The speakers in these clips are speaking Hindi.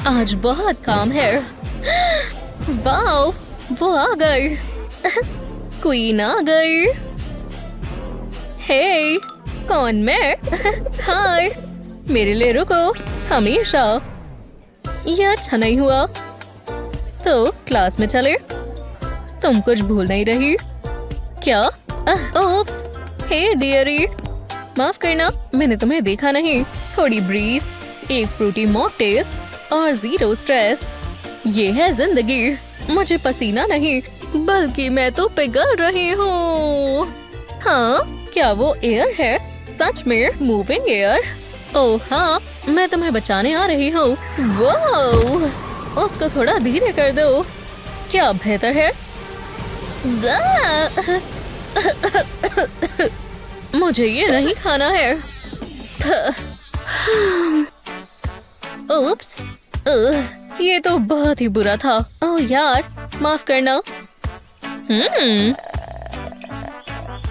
आज बहुत काम है। वाओ, वो आ गई। क्वीन आ गई। हे, कौन मैं? हाय, मेरे लिए रुको हमेशा। यह अच्छा नहीं हुआ। तो क्लास में चले। तुम कुछ भूल नहीं रही क्या? ओप्स, हे डियरी, माफ करना, मैंने तुम्हें देखा नहीं। थोड़ी ब्रीज, एक फ्रूटी मॉकटेल और 0 स्ट्रेस। ये है जिंदगी। मुझे पसीना नहीं, बल्कि मैं तो पिघल रही हूँ। हाँ, क्या वो एयर है? सच में मूविंग एयर? ओह हाँ, मैं तुम्हें बचाने आ रही हूँ। वो उसको थोड़ा धीरे कर दो। क्या बेहतर है? मुझे ये नहीं खाना है। उप्स, ये तो बहुत ही बुरा था। ओह यार, माफ करना।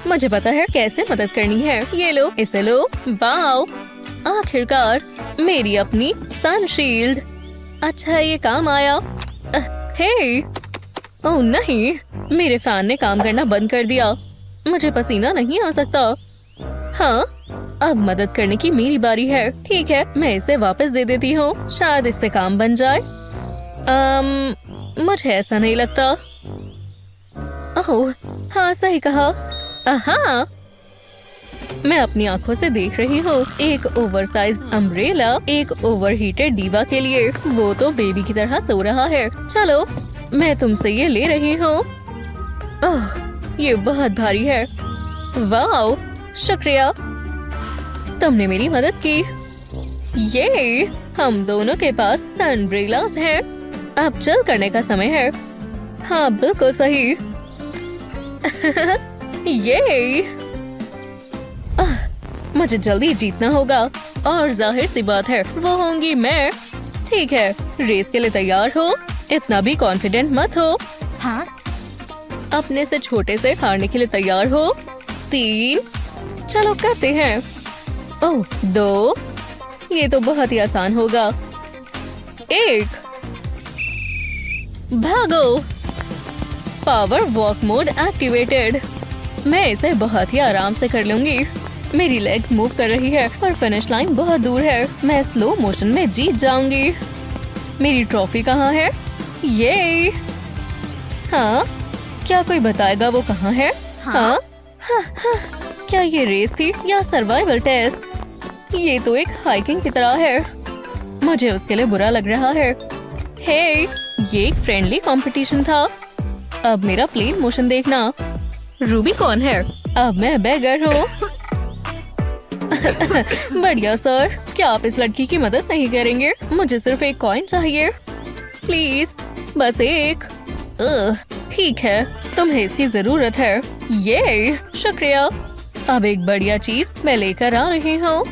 मुझे पता है कैसे मदद करनी है। ये लो, इसे लो। वाओ, आखिरकार मेरी अपनी सनशील्ड। अच्छा, ये काम आया। हे, ओह नहीं, मेरे फैन ने काम करना बंद कर दिया। मुझे पसीना नहीं आ सकता। हाँ, अब मदद करने की मेरी बारी है। ठीक है, मैं इसे वापस दे देती हूँ। शायद इससे काम बन जाए। मुझे ऐसा नहीं लगता। ओह हाँ, सही कहा। हाँ, मैं अपनी आंखों से देख रही हूँ। एक ओवरसाइज्ड अम्ब्रेला एक ओवरहीटेड दीवा के लिए। वो तो बेबी की तरह सो रहा है। चलो, मैं तुमसे ये ले रही हूँ। ओह, ये बहुत भारी है। वाओ, शुक्रिया, तुमने मेरी मदद की। ये, हम दोनों के पास सनब्रेलास हैं। अब चल करने का समय है। हाँ, बिल्कुल सही। ये मुझे जल्दी जीतना होगा और जाहिर सी बात है वो होंगी मैं। ठीक है, रेस के लिए तैयार हो? इतना भी कॉन्फिडेंट मत हो। हाँ, अपने से छोटे से हारने के लिए तैयार हो? 3, चलो करते हैं। ओह 2, ये तो बहुत ही आसान होगा। 1, भागो। Power walk mode activated. मैं इसे बहुत ही आराम से कर लूंगी। मेरी लेग्स मूव कर रही है और फिनिश लाइन बहुत दूर है। मैं स्लो मोशन में जीत जाऊंगी। मेरी ट्रॉफी कहाँ है? ये हाँ, क्या कोई बताएगा वो कहाँ है? हाँ? हाँ, क्या ये रेस थी या सर्वाइवल टेस्ट? ये तो एक हाइकिंग की तरह है। मुझे उसके लिए बुरा लग रहा है। हे, ये एक फ्रेंडली कंपटीशन था। अब मेरा प्लेन मोशन देखना। रूबी कौन है? अब मैं बेगर हूँ। बढ़िया सर, क्या आप इस लड़की की मदद नहीं करेंगे? मुझे सिर्फ एक कॉइन चाहिए, प्लीज, बस एक। ठीक है, तुम्हें इसकी जरूरत है। ये शुक्रिया। अब एक बढ़िया चीज मैं लेकर आ रही हूँ,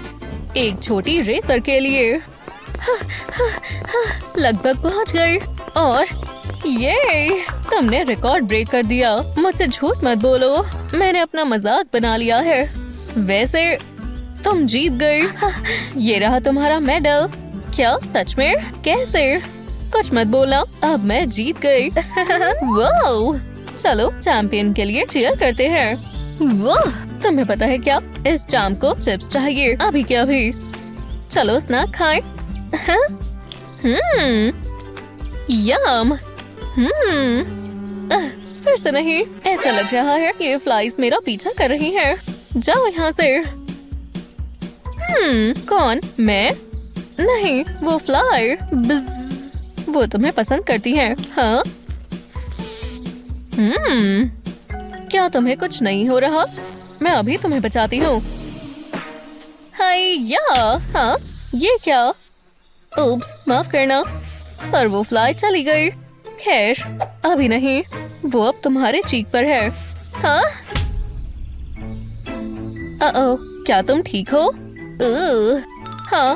एक छोटी रेसर के लिए। लगभग पहुँच गई। और ये, तुमने रिकॉर्ड ब्रेक कर दिया। मुझसे झूठ मत बोलो, मैंने अपना मजाक बना लिया है। वैसे तुम जीत गई। ये रहा तुम्हारा मेडल। क्या सच में? कैसे? कुछ मत बोला, अब मैं जीत गई। वाओ, चलो चैंपियन के लिए चीयर करते हैं। वाह, तुम्हें पता है क्या, इस चाम को चिप्स चाहिए अभी के अभी। चलो स्नैक खाएं। यम। फिर से नहीं, ऐसा लग रहा है ये फ्लाइज मेरा पीछा कर रही हैं। जाओ यहाँ से। कौन? मैं? नहीं, वो फ्लाई। वो तुम्हें पसंद करती हैं, हाँ? क्या तुम्हें कुछ नहीं हो रहा? मैं अभी तुम्हें बचाती हूँ। हाय या, हाँ, ये क्या? उप्स, माफ करना, पर वो फ्लाई चली गई। खैर, अभी नहीं, वो अब तुम्हारे चीक पर है। हाँ? क्या तुम ठीक हो? हाँ,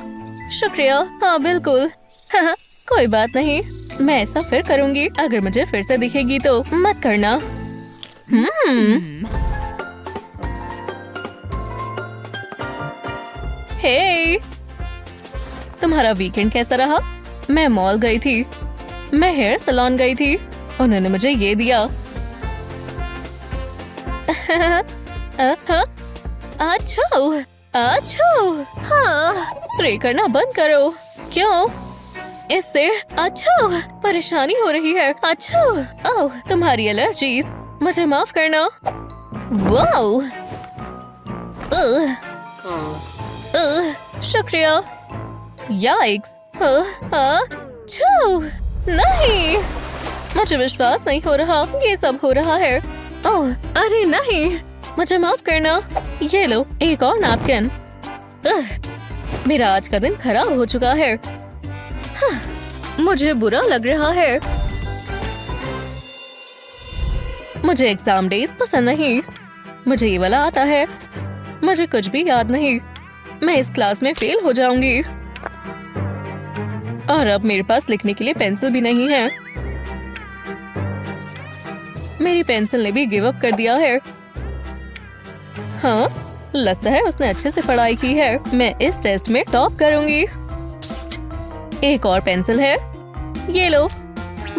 शुक्रिया। हाँ, बिल्कुल। हाँ, कोई बात नहीं, मैं ऐसा फिर करूंगी। अगर मुझे फिर से दिखेगी तो मत करना। हे, तुम्हारा वीकेंड कैसा रहा? मैं मॉल गई थी, मैं हेयर सैलून गई थी, उन्होंने मुझे ये दिया। अच्छो, अच्छो, हाँ, स्प्रे करना बंद करो। क्यों? इससे अच्छो परेशानी हो रही है। अच्छो, ओह, तुम्हारी एलर्जीज, मुझे माफ करना। वाओ, शुक्रिया। याइक्स, छू, नहीं, मुझे विश्वास नहीं हो रहा, ये सब हो रहा है। ओह, अरे नहीं, मुझे माफ करना। ये लो एक और नैपकिन। मेरा आज का दिन खराब हो चुका है। मुझे बुरा लग रहा है। मुझे एग्जाम डेज पसंद नहीं। मुझे ये वाला आता है। मुझे कुछ भी याद नहीं। मैं इस क्लास में फेल हो जाऊंगी। और अब मेरे पास लिखने के लिए पेंसिल भी नहीं है। मेरी पेंसिल ने भी गिव अप कर दिया है। हाँ, लगता है उसने अच्छे से पढ़ाई की है। मैं इस टेस्ट में टॉप करूंगी। एक और पेंसिल है, ये लो।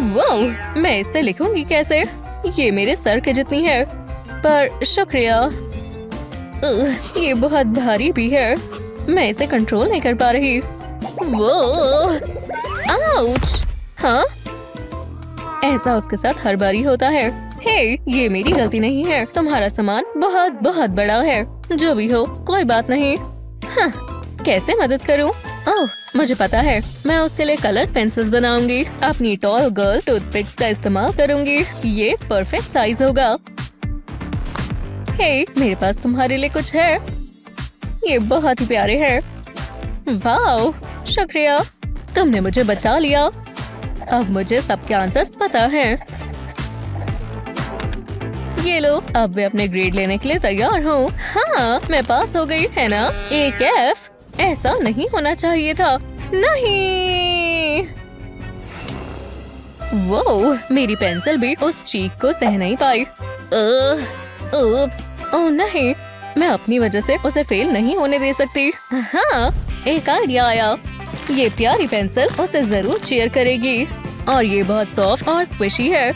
वाओ, मैं इससे लिखूंगी कैसे? ये मेरे सर के जितनी है। पर शुक्रिया। ये बहुत भारी भी है। मैं इसे कंट्रोल नहीं कर पा रही। वो, आउच। हाँ, ऐसा उसके साथ हर बारी होता है। हे, ये मेरी गलती नहीं है। तुम्हारा सामान बहुत बहुत बड़ा है। जो भी हो, कोई बात नहीं। हाँ, कैसे मदद करूं? ओह, मुझे पता है। मैं उसके लिए कलर पेंसिल्स बनाऊंगी। अपनी टॉल गर्ल टूथपिक्स का इस्तेमाल करूंगी। ये परफेक्ट साइज होगा। हे, मेरे पास तुम्हारे लिए कुछ है। ये बहुत ही प्यारे हैं। वाओ, शुक्रिया, तुमने मुझे बचा लिया। अब मुझे सबके आंसर्स पता हैं। ये लो, अब मैं अपने ग्रेड लेने के लिए तैयार हूँ। हाँ, मैं पास हो गई, है ना? एक F। ऐसा नहीं होना चाहिए था। नहीं। वो, मेरी पेंसिल भी उस चीख को सह नहीं पाई। उप्स, ओह नहीं, मैं अपनी वजह से उसे फेल नहीं होने दे सकती। हाँ, एक आइडिया आया। ये प्यारी पेंसिल उसे जरूर चीयर करेगी। और ये बहुत सॉफ्ट और स्क्विशी है।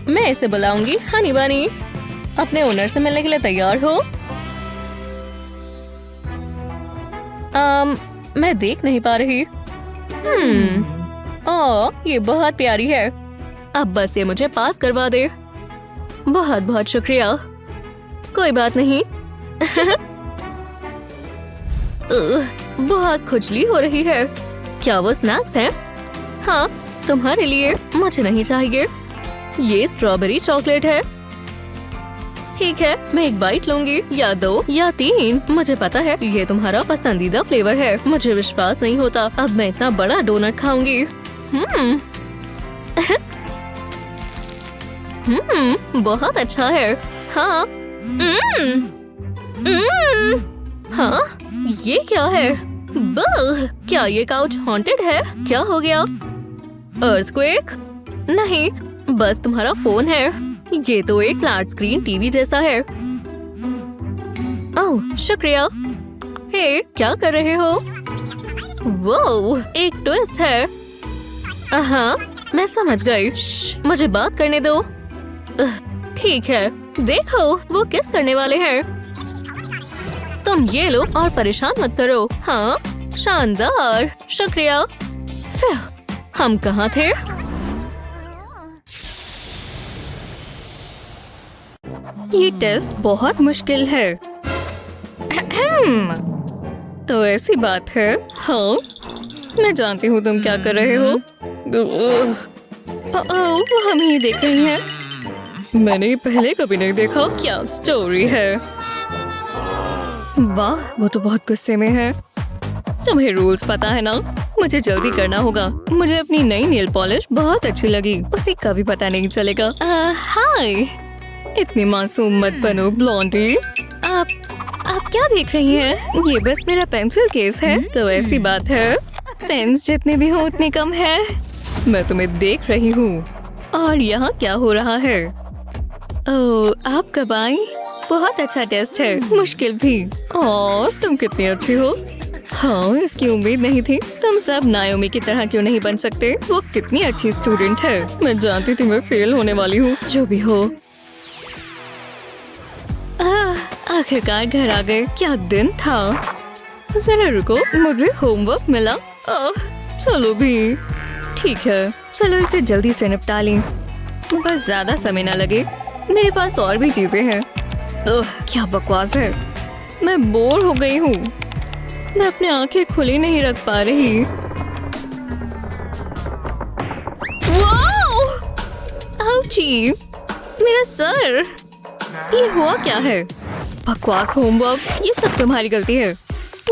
मैं इसे बुलाऊंगी हनी बनी। अपने ओनर से मिलने के लिए तैयार हो? मैं देख नहीं पा रही। ये बहुत प्यारी है। अब बस ये मुझे पास करवा दे। बहुत बहुत शुक्रिया। कोई बात नहीं। बहुत खुजली हो रही है। क्या वो स्नैक्स हैं? हाँ, तुम्हारे लिए। मुझे नहीं चाहिए। ये स्ट्रॉबेरी चॉकलेट है। ठीक है, मैं एक बाइट लूंगी, या 2 या 3। मुझे पता है ये तुम्हारा पसंदीदा फ्लेवर है। मुझे विश्वास नहीं होता, अब मैं इतना बड़ा डोनट खाऊंगी। बहुत अच्छा है। हाँ। हाँ, ये क्या है? क्या ये काउच हॉन्टेड है? क्या हो गया? अर्थक्वेक? नहीं, बस तुम्हारा फोन है। ये तो एक फ्लैट स्क्रीन टीवी जैसा है। ओह, शुक्रिया। हे, क्या कर रहे हो? वो, एक ट्विस्ट है। हाँ, मैं समझ गई। मुझे बात करने दो। ठीक है, देखो वो किस करने वाले हैं। तुम ये लो और परेशान मत करो। हाँ, शानदार, शुक्रिया। हम कहाँ थे? ये टेस्ट बहुत मुश्किल है। तो ऐसी बात है। हाँ, मैं जानती हूँ तुम क्या कर रहे हो। वो हम ही देख रही हैं। मैंने पहले कभी नहीं देखा। क्या स्टोरी है? वाह, वो तो बहुत गुस्से में है। तुम्हें रूल्स पता है ना? मुझे जल्दी करना होगा। मुझे अपनी नई नेल पॉलिश बहुत अच्छी लगी। उसे कभी पता नहीं चलेगा। हाय, इतनी मासूम मत बनो ब्लॉन्डी। आप क्या देख रही हैं? ये बस मेरा पेंसिल केस है। तो ऐसी बात है, पेन्स जितने भी हो उतने कम है। मैं तुम्हें देख रही हूँ। और यहाँ क्या हो रहा है? ओह, आप कब आई? बहुत अच्छा टेस्ट है, मुश्किल भी। और तुम कितनी अच्छी हो। हाँ, इसकी उम्मीद नहीं थी। तुम सब नायोमी की तरह क्यों नहीं बन सकते? वो कितनी अच्छी स्टूडेंट है। मैं जानती थी मैं फेल होने वाली हूँ। जो भी हो, आखिरकार घर आ गए। क्या दिन था। जरा रुको, मुझे होमवर्क मिला। चलो भी ठीक है, चलो इसे जल्दी से निपटा लें, बस ज्यादा समय ना लगे। मेरे पास और भी चीजें हैं। क्या बकवास है। मैं बोर हो गई हूँ। मैं अपनी आंखें खुली नहीं रख पा रही। वाओ! आउची! मेरा सर! ये हुआ क्या है? बकवास होमवर्क, ये सब तुम्हारी गलती है।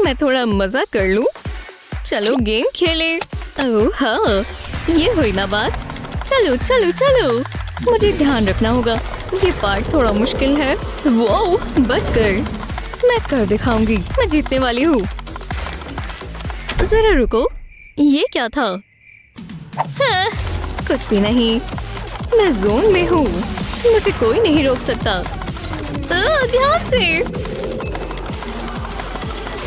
मैं थोड़ा मजा कर लूं। चलो गेम खेले। ओह हाँ, ये हुई ना बात। चलो चलो चलो, मुझे ध्यान रखना होगा। ये पार्ट थोड़ा मुश्किल है। वो बच गए। मैं कर दिखाऊंगी, मैं जीतने वाली हूँ। जरा रुको, ये क्या था? हाँ, कुछ भी नहीं। मैं जोन में हूँ, मुझे कोई नहीं रोक सकता। ध्यान से।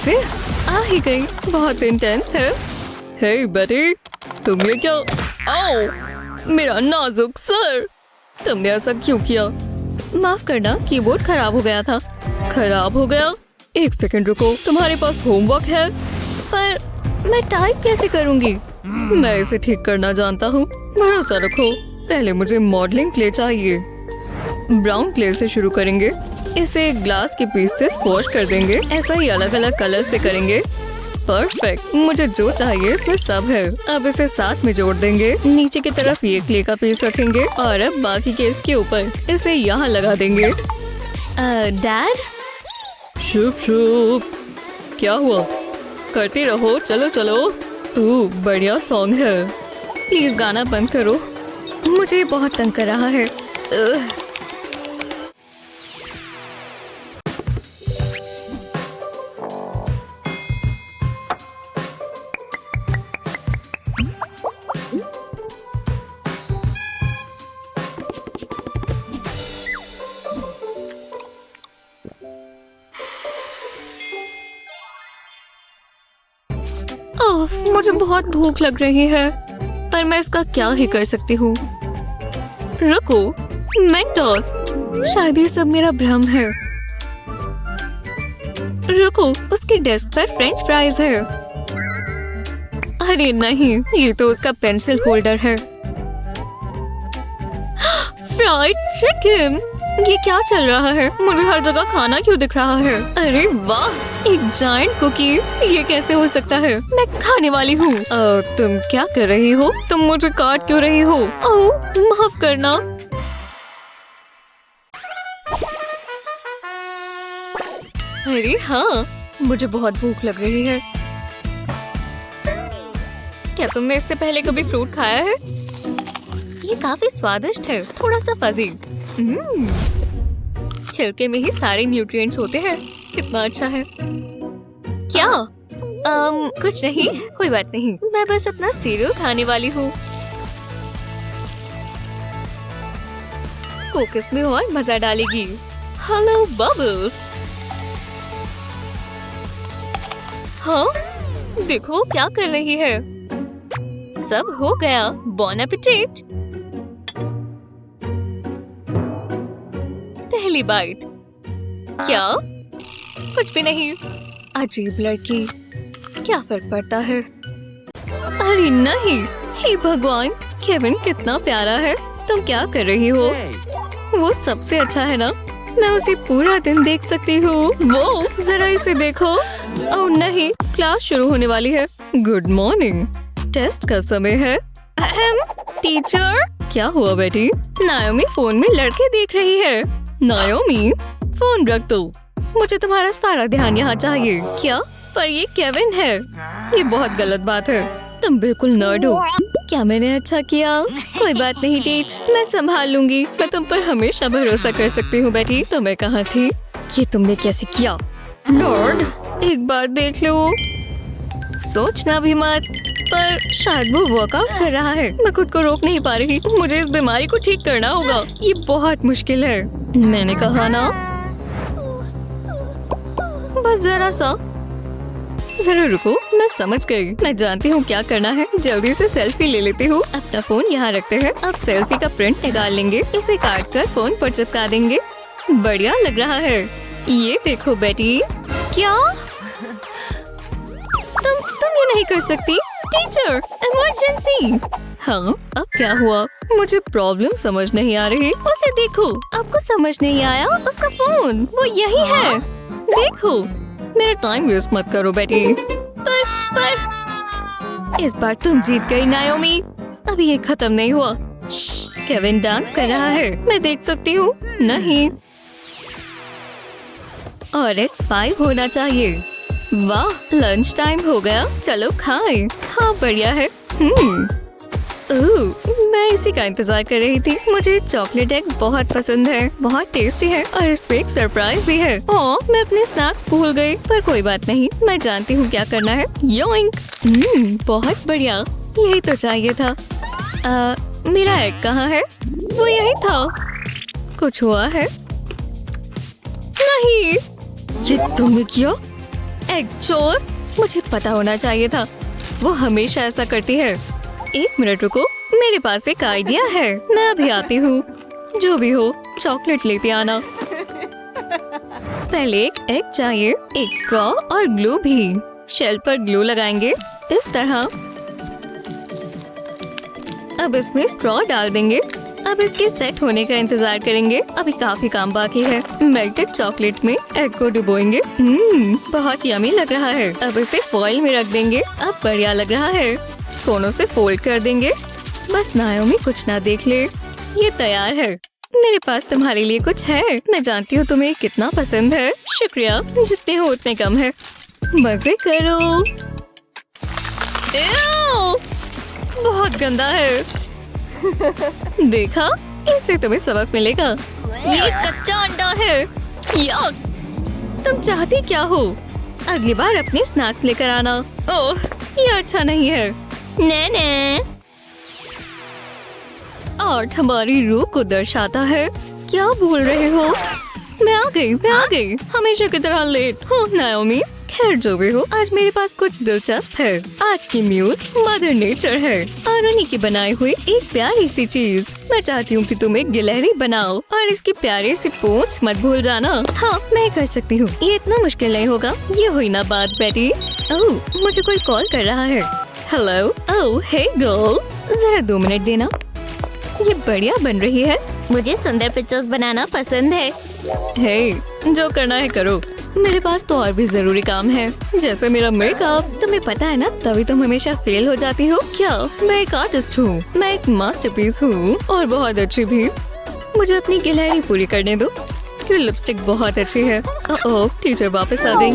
फिर आ ही गई। बहुत इंटेंस है। हे बेटी, तुम ये क्या? आओ, मेरा नाजुक सर। तुमने ऐसा क्यों किया? माफ करना, कीबोर्ड खराब हो गया था। खराब हो गया? एक सेकंड रुको, तुम्हारे पास होमवर्क है? पर मैं टाइप कैसे करूंगी? मैं इसे ठीक करना जानता हूँ, भरोसा रखो। पहले मुझे मॉडलिंग क्ले चाहिए। ब्राउन क्ले से शुरू करेंगे। इसे ग्लास के पीस से स्क्वॉश कर देंगे। ऐसा ही अलग अलग कलर से करेंगे। परफेक्ट, मुझे जो चाहिए इसमें सब है। अब इसे साथ में जोड़ देंगे। नीचे की तरफ ये क्ले का पीस रखेंगे और अब बाकी के इसके ऊपर इसे यहाँ लगा देंगे। डैड? शुभ शुभ। क्या हुआ? करते रहो, चलो चलो। बढ़िया सॉन्ग है। प्लीज गाना बंद करो, मुझे बहुत तंग कर रहा है। मुझे बहुत भूख लग रही है, पर मैं इसका क्या ही कर सकती हूँ। रुको, मेंटोस। शायद ये सब मेरा भ्रम है। रुको, उसके डेस्क पर फ्रेंच फ्राइज है। अरे नहीं, ये तो उसका पेंसिल होल्डर है। Fried chicken! ये क्या चल रहा है? मुझे हर जगह खाना क्यों दिख रहा है? अरे वाह, एक जायंट कुकी! ये कैसे हो सकता है? मैं खाने वाली हूँ। तुम क्या कर रही हो? तुम मुझे काट क्यों रही हो? ओह, माफ करना। अरे हाँ, मुझे बहुत भूख लग रही है। क्या तुमने इससे पहले कभी फ्रूट खाया है? ये काफी स्वादिष्ट है, थोड़ा सा फजी। छिलके में ही सारे न्यूट्रिएंट्स होते हैं। कितना अच्छा है। क्या? कुछ नहीं, कोई बात नहीं। मैं बस अपना सीरियल खाने वाली हूँ। कोक इसमें और मजा डालेगी। Hello bubbles. हाँ, देखो क्या कर रही है। सब हो गया। बॉन एपेटाइट। पहली बाइट। क्या? कुछ भी नहीं। अजीब लड़की, क्या फर्क पड़ता है? अरे नहीं, हे भगवान, केविन कितना प्यारा है। तुम क्या कर रही हो? वो सबसे अच्छा है ना? मैं उसे पूरा दिन देख सकती हूँ। वो जरा इसे देखो। ओह नहीं, क्लास शुरू होने वाली है। Good morning. टेस्ट का समय है। टीचर? क्या हुआ बेटी? नायोमी फोन में लड़के देख रही है। नायोमी, फोन रख दो। मुझे तुम्हारा सारा ध्यान यहाँ चाहिए। क्या? पर ये केविन है। ये बहुत गलत बात है। तुम बिल्कुल नर्ड हो। क्या मैंने अच्छा किया? कोई बात नहीं टीच, मैं संभाल लूंगी। मैं तुम पर हमेशा भरोसा कर सकती हूँ बेटी। तो मैं कहाँ थी? ये तुमने कैसे किया? नर्ड, एक बार देख लो। सोचना भी मत। पर शायद वो वर्कआउट कर रहा है। मैं खुद को रोक नहीं पा रही। मुझे इस बीमारी को ठीक करना होगा। ये बहुत मुश्किल है। मैंने कहा ना, बस जरा सा। जरा रुको, मैं समझ गई। मैं जानती हूँ क्या करना है। जल्दी से सेल्फी ले लेती हूँ। अपना फोन यहाँ रखते हैं। अब सेल्फी का प्रिंट निकाल लेंगे। इसे काट कर फोन पर चिपका देंगे। बढ़िया लग रहा है। ये देखो बेटी। क्या तुम ये नहीं कर सकती? Teacher, emergency. हाँ, अब क्या हुआ? मुझे प्रॉब्लम समझ नहीं आ रही। उसे देखो। आपको समझ नहीं आया? उसका फोन वो यही है। देखो, मेरा टाइम वेस्ट मत करो बेटी। पर इस बार तुम जीत गई नायोमी। अभी ये खत्म नहीं हुआ। केविन डांस कर रहा है, मैं देख सकती हूँ। नहीं, और X5 होना चाहिए। वाह, लंच टाइम हो गया। चलो खाएं। हाँ, बढ़िया है। मैं इसी का इंतजार कर रही थी। मुझे चॉकलेट एग्स बहुत पसंद है। बहुत टेस्टी है और इसमें एक सरप्राइज भी है। ओह, मैं अपने स्नैक्स भूल गई। पर कोई बात नहीं, मैं जानती हूँ क्या करना है। योइंक। बहुत बढ़िया, यही तो चाहिए था। मेरा एग कहाँ है? वो यही था। कुछ हुआ है? नहीं, ये तुमने किया? एग चोर। मुझे पता होना चाहिए था। वो हमेशा ऐसा करती है। एक मिनट रुको, मेरे पास एक आइडिया है। मैं अभी आती हूँ। जो भी हो, चॉकलेट लेते आना। पहले एक एग चाहिए, एक स्ट्रॉ और ग्लू भी। शेल पर ग्लू लगाएंगे इस तरह। अब इसमें स्ट्रॉ डाल देंगे। अब इसके सेट होने का इंतजार करेंगे। अभी काफी काम बाकी है। मेल्टेड चॉकलेट में एग को डुबोएंगे। बहुत यमी लग रहा है। अब इसे फॉइल में रख देंगे। अब बढ़िया लग रहा है। कोनों से फोल्ड कर देंगे। बस नायोमी कुछ ना देख ले। ये तैयार है। मेरे पास तुम्हारे लिए कुछ है। मैं जानती हूँ तुम्हें कितना पसंद है। शुक्रिया, जितने हो उतने कम है। मजे करो। बहुत गंदा है। देखा, इससे तुम्हें सबक मिलेगा। ये कच्चा अंडा है। यार, तुम चाहती क्या हो? अगली बार अपने स्नैक्स लेकर आना। ओह, ये अच्छा नहीं है। ने आर्ट हमारी रूह को दर्शाता है। क्या बोल रहे हो? मैं आ गई। हमेशा की तरह लेट हो नायोमी। खैर, जो भी हो, आज मेरे पास कुछ दिलचस्प है। आज की म्यूज मदर नेचर है और उन्हीं की बनाई हुई एक प्यारी सी चीज। मैं चाहती हूँ कि तुम एक गिलहरी बनाओ और इसकी प्यारी सी पूंछ मत भूल जाना। हाँ, मैं कर सकती हूँ। ये इतना मुश्किल नहीं होगा। ये हुई ना बात बेटी। ओह, मुझे कोई कॉल कर रहा है। हेलो। ओह, हे गर्ल, जरा 2 मिनट देना। ये बढ़िया बन रही है। मुझे सुंदर पिक्चर्स बनाना पसंद है। हे, जो करना है करो। मेरे पास तो और भी जरूरी काम है, जैसे मेरा मेकअप। तुम्हें पता है ना, तभी तुम हमेशा फेल हो जाती हो। क्या? मैं एक आर्टिस्ट हूँ। मैं एक मास्टरपीस हूँ और बहुत अच्छी भी। मुझे अपनी गिलहरी पूरी करने दो। ये लिपस्टिक बहुत अच्छी है। ओह, टीचर वापस आ गई।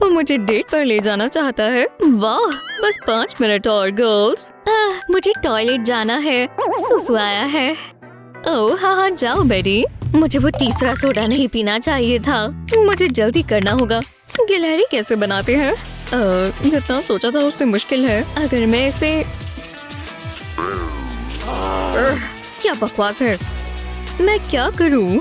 वो मुझे डेट पर ले जाना चाहता है। वाह, बस 5 मिनट और गर्ल्स। मुझे टॉयलेट जाना है। सुसु आया है। ओह हाँ, जाओ बेटी। मुझे वो तीसरा सोडा नहीं पीना चाहिए था। मुझे जल्दी करना होगा। गिलहरी कैसे बनाते हैं? जितना सोचा था उससे मुश्किल है। अगर मैं इसे क्या बकवास है। मैं क्या करूं?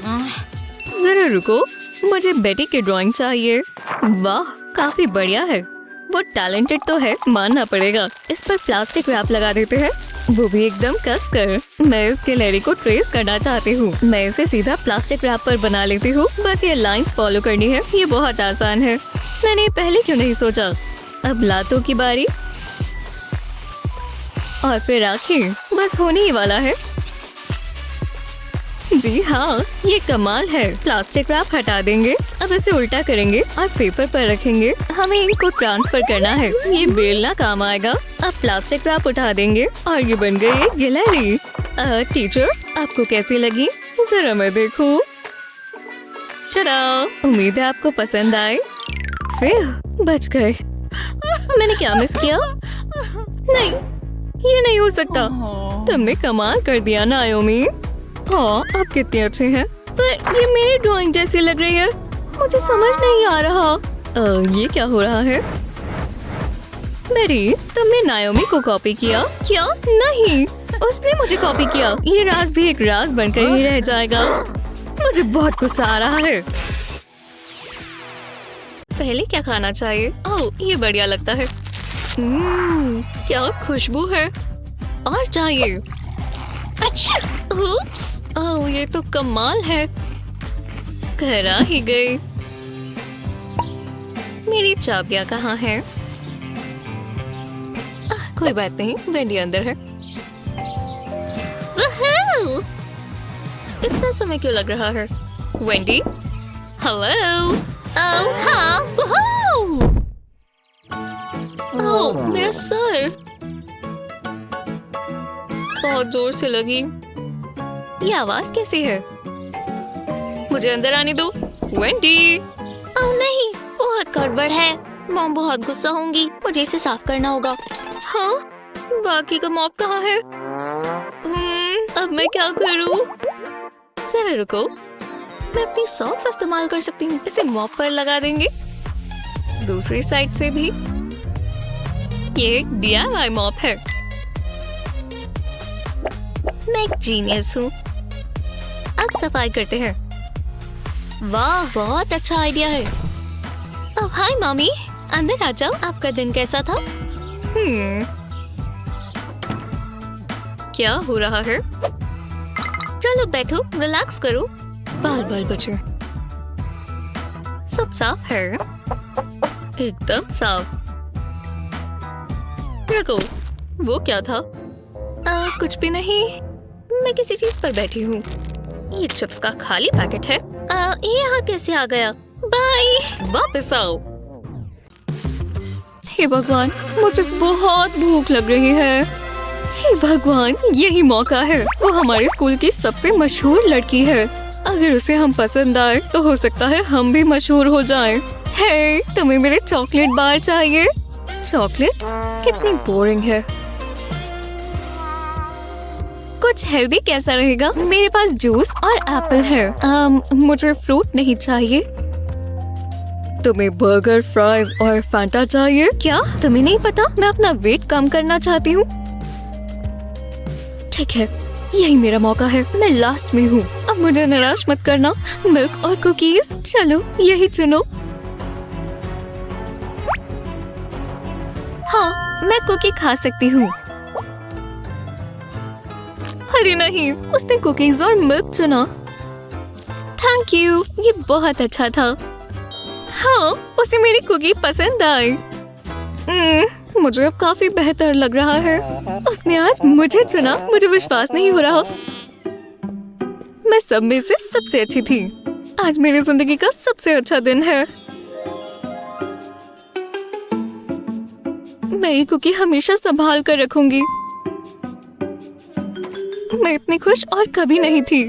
जरा रुको, मुझे बेटी की ड्राइंग चाहिए। वाह, काफी बढ़िया है। वो टैलेंटेड तो है, मानना पड़ेगा। इस पर प्लास्टिक रैप लगा देते हैं, वो भी एकदम कसकर। मैं इस गिलहरी को ट्रेस करना चाहती हूँ। मैं इसे सीधा प्लास्टिक रैप पर बना लेती हूँ। बस ये लाइंस फॉलो करनी है। ये बहुत आसान है। मैंने पहले क्यों नहीं सोचा। अब लातों की बारी और फिर आखिर। बस होने ही वाला है। जी हाँ, ये कमाल है। प्लास्टिक रैप हटा देंगे। अब इसे उल्टा करेंगे और पेपर पर रखेंगे। हमें इनको ट्रांसफर करना है। ये बेलना काम आएगा। अब प्लास्टिक रैप उठा देंगे और ये बन गई एक गिलहरी। टीचर, आपको कैसी लगी? जरा मैं देखूं। चला, उम्मीद है आपको पसंद आए। फिर बच गए। मैंने क्या मिस किया? नहीं, ये नहीं हो सकता। तुमने कमाल कर दिया नायोमी। हाँ, आप कितने अच्छे हैं। पर ये मेरी ड्राइंग जैसी लग रही है। मुझे समझ नहीं आ रहा। ये क्या हो रहा है? मेरी, तुमने नायोमी को कॉपी किया? क्या? नहीं, उसने मुझे कॉपी किया। ये राज भी एक राज बनकर ही रह जाएगा। मुझे बहुत गुस्सा आ रहा है। पहले क्या खाना चाहिए? ओह, ये बढ़िया लगता है। क्या खुशबू है। और चाहिए। अच्छा, उप्स, ओह ये तो कमाल है। घर आ ही गई। मेरी चाबियां कहाँ हैं? कोई बात नहीं, वेंडी अंदर है। वहाउ! इतना समय क्यों लग रहा है? Wendy, hello. ओह हाँ, वहाउ! ओह मेरा सर बहुत जोर से लगी। ये आवाज कैसी है? मुझे अंदर आने दो। वेंडी। ओह नहीं, बहुत गड़बड़ है। मॉम बहुत गुस्सा होंगी। मुझे इसे साफ करना होगा। हाँ, बाकी का मॉप कहाँ है? अब मैं क्या करूँ? जरा रुको, मैं अपनी सॉक्स इस्तेमाल कर सकती हूँ। इसे मॉप पर लगा देंगे। दूसरी साइड से भी। ये एक DIY मॉप है। मैं एक जीनियस हूँ। अब सफाई करते हैं। वाह, बहुत अच्छा आइडिया है। अब हाय मम्मी, अंदर आ जाओ। आपका दिन कैसा था? क्या हो रहा है? चलो बैठो, रिलैक्स करो। बाल बाल बचे। सब साफ है, एकदम साफ। रुको, वो क्या था? कुछ भी नहीं, मैं किसी चीज पर बैठी हूँ। ये चिप्स का खाली पैकेट है। ये यहाँ कैसे आ गया? बाय, वापस आओ। हे भगवान, मुझे बहुत भूख लग रही है। हे भगवान, यही मौका है। वो हमारे स्कूल की सबसे मशहूर लड़की है। अगर उसे हम पसंद आए तो हो सकता है हम भी मशहूर हो जाएं। हे, तुम्हें मेरे चॉकलेट बार चाहिए? चॉकलेट? कितनी बोरिंग है। कुछ हेल्दी कैसा रहेगा? मेरे पास जूस और एप्पल है। मुझे फ्रूट नहीं चाहिए। तुम्हें बर्गर, फ्राइज और फैंटा चाहिए? क्या तुम्हें नहीं पता मैं अपना वेट कम करना चाहती हूँ? ठीक है, यही मेरा मौका है। मैं लास्ट में हूँ। अब मुझे निराश मत करना। मिल्क और कुकीज, चलो यही चुनो। हाँ, मैं कुकी खा सकती हूँ। अरे नहीं, उसने कुकीज और मिल्क चुना। थैंक यू, ये बहुत अच्छा था। हाँ, उसे मेरी कुकी पसंद आई। मुझे अब काफी बेहतर लग रहा है। उसने आज मुझे चुना। मुझे विश्वास नहीं हो रहा। मैं सब में से सबसे अच्छी थी। आज मेरी जिंदगी का सबसे अच्छा दिन है। मैं ये कुकी हमेशा संभाल कर रखूंगी। मैं इतनी खुश और कभी नहीं थी।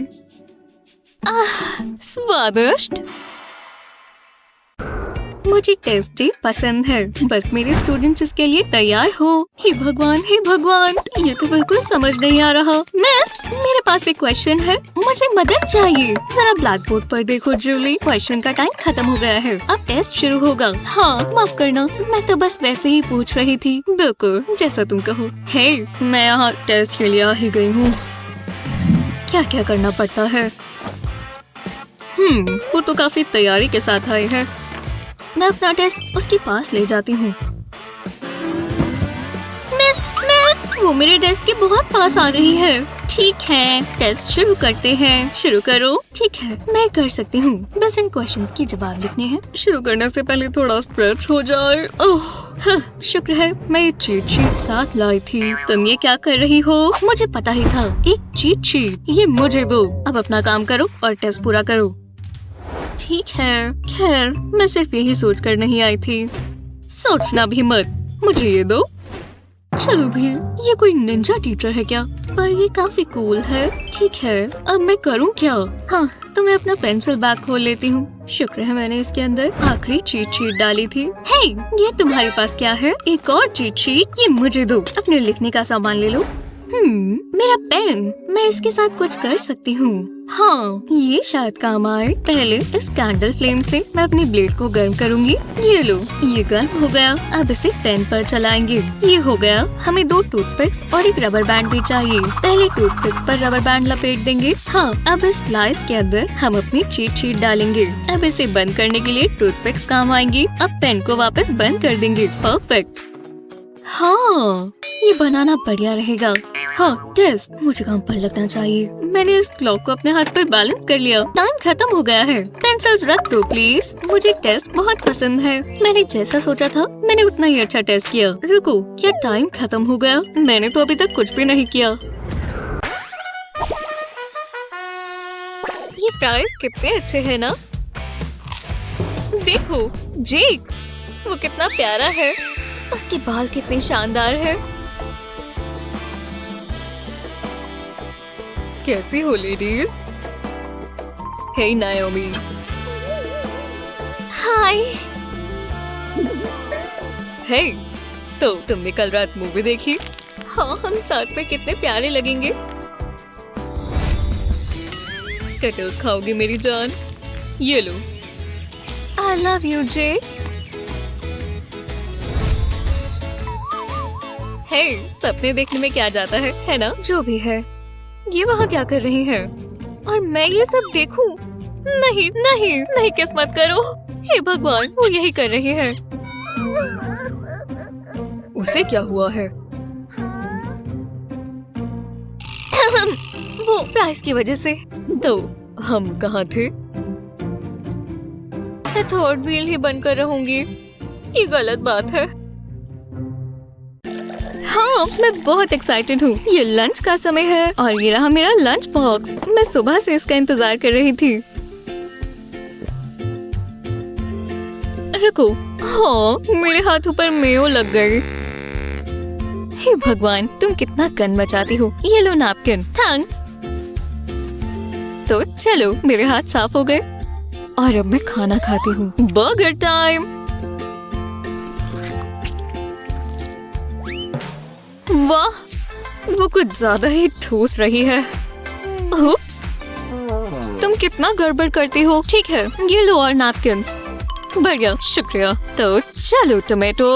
स्वादिष्ट। मुझे टेस्टी पसंद है। बस मेरे स्टूडेंट्स इसके लिए तैयार हो। हे भगवान, हे भगवान, ये तो बिल्कुल समझ नहीं आ रहा। मिस, मेरे पास एक क्वेश्चन है। मुझे मदद चाहिए। जरा ब्लैक बोर्ड पर देखो जूली। क्वेश्चन का टाइम खत्म हो गया है। अब टेस्ट शुरू होगा। हाँ, माफ करना, मैं तो बस वैसे ही पूछ रही थी। बिल्कुल जैसा तुम कहो। हे, मैं यहाँ टेस्ट के लिए आ ही गई हूँ। क्या क्या करना पड़ता है? वो तो काफी तैयारी के साथ आई है। मैं अपना टेस्ट उसके पास ले जाती हूँ। मिस, वो मेरे डेस्क के बहुत पास आ रही है। ठीक है, टेस्ट शुरू करते हैं। शुरू करो। ठीक है, मैं कर सकती हूँ। बस इन क्वेश्चंस की जवाब लिखने हैं। शुरू करने से पहले थोड़ा स्ट्रेच हो जाए। ओह, शुक्र है मैं ये चीट शीट साथ लाई थी। तुम ये क्या कर रही हो? मुझे पता ही था, एक चीट शीट। ये मुझे दो। अब अपना काम करो और टेस्ट पूरा करो। ठीक है, खैर मैं सिर्फ यही सोच कर नहीं आई थी। सोचना भी मत, मुझे ये दो। चलो भी, ये कोई निंजा टीचर है क्या? पर ये काफी कूल है। ठीक है, अब मैं करूँ क्या? हाँ, तो मैं अपना पेंसिल बैग खोल लेती हूँ। शुक्र है मैंने इसके अंदर आखिरी चीट शीट डाली थी। हे, ये तुम्हारे पास क्या है? एक और चीट शीट? ये मुझे दो। अपने लिखने का सामान ले लो। मेरा पेन, मैं इसके साथ कुछ कर सकती हूँ। हाँ, ये शायद काम आए। पहले इस कैंडल फ्लेम से मैं अपनी ब्लेड को गर्म करूँगी। ये लो, ये गर्म हो गया। अब इसे पेन पर चलाएंगे। ये हो गया। हमें 2 टूथपिक्स और एक रबर बैंड भी चाहिए। पहले टूथपिक्स पर रबर बैंड लपेट देंगे। हाँ, अब इस स्लाइस के अंदर हम अपनी चीट शीट डालेंगे। अब इसे बंद करने के लिए टूथपिक्स काम आएंगी। अब पेन को वापस बंद कर देंगे। परफेक्ट। हाँ, ये बनाना बढ़िया रहेगा। हाँ, टेस्ट, मुझे काम पर लगना चाहिए। मैंने इस क्लॉक को अपने हाथ पर बैलेंस कर लिया। टाइम खत्म हो गया है। पेंसिल्स रख दो प्लीज। मुझे टेस्ट बहुत पसंद है। मैंने जैसा सोचा था, मैंने उतना ही अच्छा टेस्ट किया। रुको, क्या टाइम खत्म हो गया? मैंने तो अभी तक कुछ भी नहीं किया। ये प्राइस कितने अच्छे हैं ना? देखो, जेक, वो कितना प्यारा है। उसके बाल कितने शानदार हैं। कैसी हो लेडीज? हे नायोमी। हाय। हे, तो तुमने कल रात मूवी देखी? हाँ, हम साथ में कितने प्यारे लगेंगे। स्केटल्स खाओगी मेरी जान? ये लो। I love you, Jay. हे, सपने देखने में क्या जाता है ना? जो भी है। ये वहाँ क्या कर रही है? और मैं ये सब देखूं? नहीं नहीं नहीं, किस्मत करो। हे भगवान, वो यही कर रही है। उसे क्या हुआ है? वो प्राइस की वजह से। तो हम कहाँ थे? मैं थर्ड व्हील ही बनकर रहूंगी। ये गलत बात है। हाँ, मैं बहुत एक्साइटेड हूँ। ये लंच का समय है और ये रहा मेरा लंच बॉक्स। मैं सुबह से इसका इंतजार कर रही थी। रुको, हाँ, मेरे हाथों पर मेयो लग गई। हे भगवान, तुम कितना गंद मचाती हो। ये लो नैपकिन। थैंक्स। तो चलो, मेरे हाथ साफ हो गए और अब मैं खाना खाती हूँ। Burger time. वाह, वो कुछ ज्यादा ही ठोस रही है। उप्स, तुम कितना गड़बड़ करती हो। ठीक है, ये लो और नैपकिन्स। बढ़िया, शुक्रिया। तो चलो टोमेटो।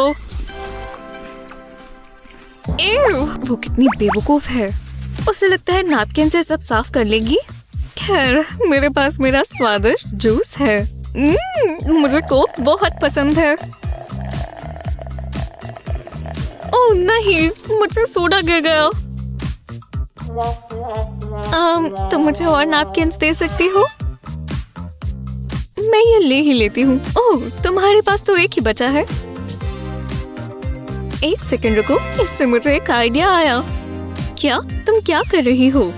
एव, वो कितनी बेवकूफ है। उसे लगता है नैपकिन से सब साफ कर लेगी। खैर, मेरे पास मेरा स्वादिष्ट जूस है। मुझे कोक बहुत पसंद है। ओह नहीं, मुझसे सोडा गिर गया। तुम मुझे और नैपकिन्स दे सकती हो? मैं ये ले ही लेती हूँ। ओह, तुम्हारे पास तो एक ही बचा है। एक सेकंड रुको, इससे मुझे एक आइडिया आया। क्या? तुम क्या कर रही हो?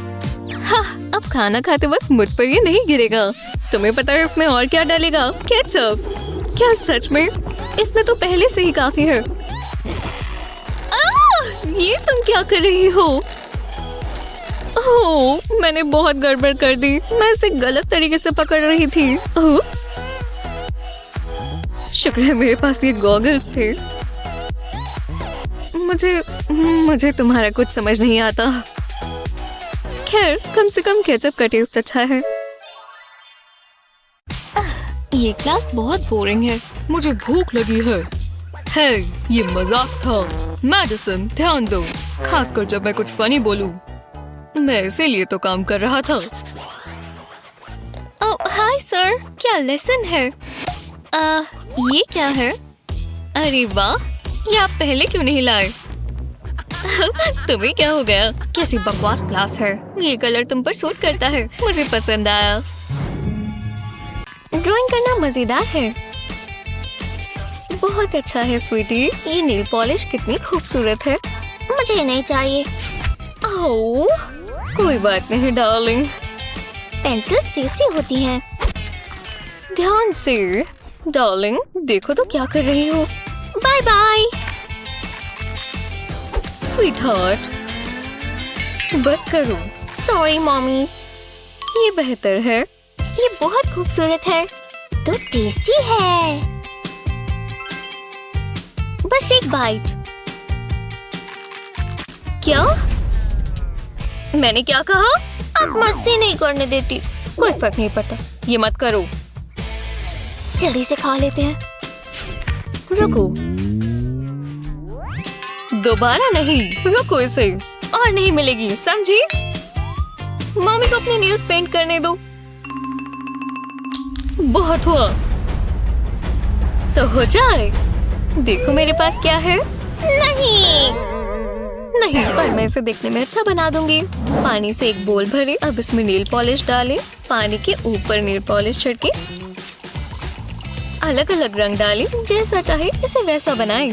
हाँ, अब खाना खाते वक्त मुझ पर ये नहीं गिरेगा। तुम्हें पता है इसमें और क्या डालेगा? केचप। क्या सच में? इसमें तो पहले से ही काफी है। ये तुम क्या कर रही हो? ओह, मैंने बहुत गड़बड़ कर दी। मैं इसे गलत तरीके से पकड़ रही थी। उप्स। शुक्र है मेरे पास ये गॉगल्स थे। मुझे तुम्हारा कुछ समझ नहीं आता। खैर, कम से कम केचप का टेस्ट अच्छा है। ये क्लास बहुत बोरिंग है। मुझे भूख लगी है। हे, ये मजाक था। मैडिसन, ध्यान दो, खासकर जब मैं कुछ फनी बोलूं। मैं इसीलिए तो काम कर रहा था। ओह, हाय सर, क्या लेसन है? ये क्या है? अरे वाह, ये आप पहले क्यों नहीं लाए? तुम्हें क्या हो गया? कैसी बकवास क्लास है। ये कलर तुम पर सूट करता है। मुझे पसंद आया। ड्राइंग करना मजेदार है। बहुत अच्छा है स्वीटी। ये नेल पॉलिश कितनी खूबसूरत है। मुझे नहीं चाहिए। ओह, कोई बात नहीं डार्लिंग। पेंसिल्स टेस्टी होती हैं। ध्यान से डार्लिंग, देखो तो क्या कर रही हो। Bye bye. स्वीटहार्ट, बस करो। Sorry mommy. ये बेहतर है। ये बहुत खूबसूरत है। तो टेस्टी है। बस एक बाइट। क्या? मैंने क्या कहा? अब मस्ती नहीं करने देती। कोई फर्क नहीं पड़ता, ये मत करो। जल्दी से खा लेते हैं। रुको, दोबारा नहीं, रुको इसे और नहीं मिलेगी, समझी? मम्मी को अपने नेल्स पेंट करने दो। बहुत हुआ, तो हो जाए। देखो मेरे पास क्या है। नहीं, नहीं, पर मैं इसे देखने में अच्छा बना दूंगी। पानी से एक बोल भरे, अब इसमें नेल पॉलिश डालें, पानी के ऊपर नेल पॉलिश छिड़के, अलग अलग रंग डालें, जैसा चाहे इसे वैसा बनाएं।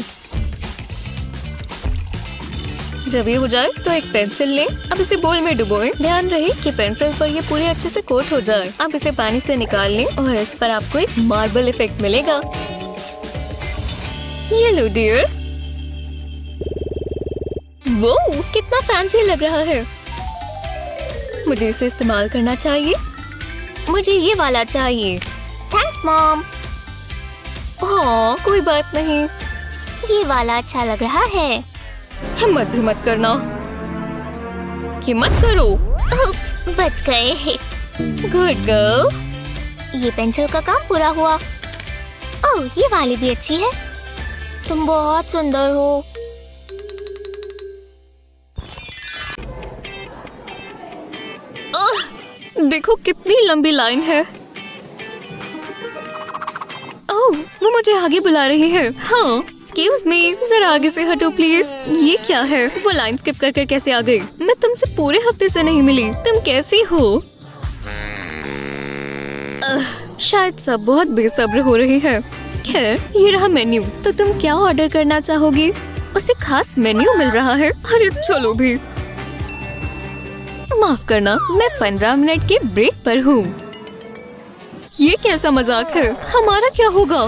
जब ये हो जाए तो एक पेंसिल लें, अब इसे बोल में डुबोएं। ध्यान रहे कि पेंसिल पर ये पूरे अच्छे से कोट हो जाए। अब इसे पानी से निकाल लें और इस पर आपको एक मार्बल इफेक्ट मिलेगा। ये लो डियर। वो कितना फैंसी लग रहा है। मुझे इसे इस्तेमाल करना चाहिए। मुझे ये वाला चाहिए। Thanks mom. हाँ, कोई बात नहीं। ये वाला अच्छा लग रहा है। हिम्मत भी मत करना। कि मत करो। उप्स, बच गए। Good girl. ये पेंसिल का काम पूरा हुआ। ओह, ये वाली भी अच्छी है। तुम बहुत सुंदर हो। देखो कितनी लंबी लाइन है। ओह, वो मुझे आगे बुला रही है। हाँ, एक्सक्यूज मी, जरा आगे से हटो प्लीज। ये क्या है? वो लाइन स्किप कर कैसे आ गई? मैं तुमसे पूरे हफ्ते से नहीं मिली। तुम कैसी हो? शायद सब बहुत बेसब्र हो रही है। खैर, ये रहा मेन्यू। तो तुम क्या ऑर्डर करना चाहोगी? उसे खास मेन्यू मिल रहा है। अरे चलो भी। माफ करना, मैं 15 मिनट के ब्रेक पर हूँ। ये कैसा मजाक है? हमारा क्या होगा?